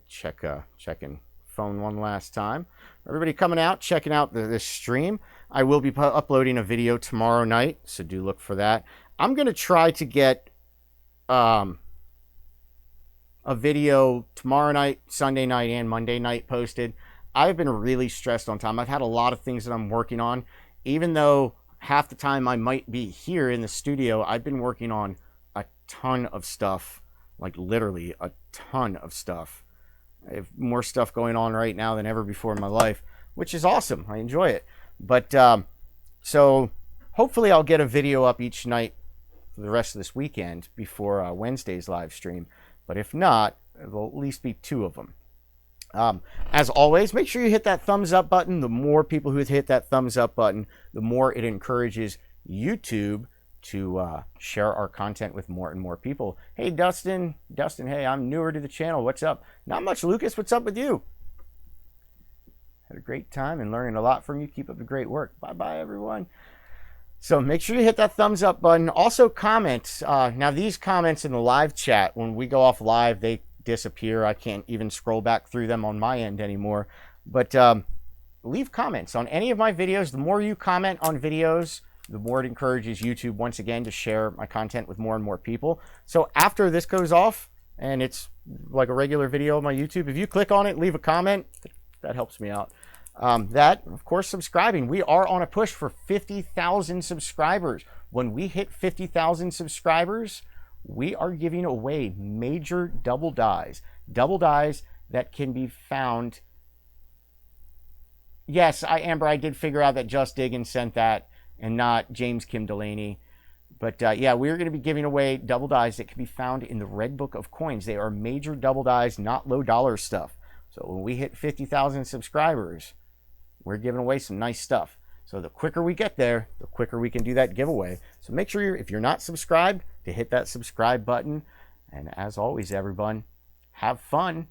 Checking phone one last time. Everybody coming out, checking out this stream. I will be uploading a video tomorrow night, so do look for that. I'm going to try to get a video tomorrow night, Sunday night, and Monday night posted. I've been really stressed on time. I've had a lot of things that I'm working on. Even though half the time I might be here in the studio, I've been working on a ton of stuff. Like literally a ton of stuff. I have more stuff going on right now than ever before in my life, which is awesome. I enjoy it. But so hopefully I'll get a video up each night for the rest of this weekend before Wednesday's live stream. But if not, it will at least be 2 of them. As always, make sure you hit that thumbs up button. The more people who hit that thumbs up button, the more it encourages YouTube to share our content with more and more people. Hey, Dustin, hey, I'm newer to the channel. What's up? Not much, Lucas. What's up with you? Had a great time and learning a lot from you. Keep up the great work. Bye-bye, everyone. So make sure you hit that thumbs up button. Also, comment. Now, these comments in the live chat, when we go off live, they disappear. I can't even scroll back through them on my end anymore. But leave comments on any of my videos. The more you comment on videos, the more it encourages YouTube, once again, to share my content with more and more people. So after this goes off, and it's like a regular video on my YouTube, if you click on it, leave a comment, that helps me out. That, of course, subscribing. We are on a push for 50,000 subscribers. When we hit 50,000 subscribers, we are giving away major double dies that can be found Yes, Amber, I did figure out that Just Diggin sent that and not James Kim Delaney. But yeah, we're going to be giving away double dies that can be found in the Red Book of Coins. They are major double dies, not low dollar stuff. So when we hit 50,000 subscribers, we're giving away some nice stuff. So the quicker we get there, the quicker we can do that giveaway. So make sure if you're not subscribed, to hit that subscribe button. And as always, everyone, have fun.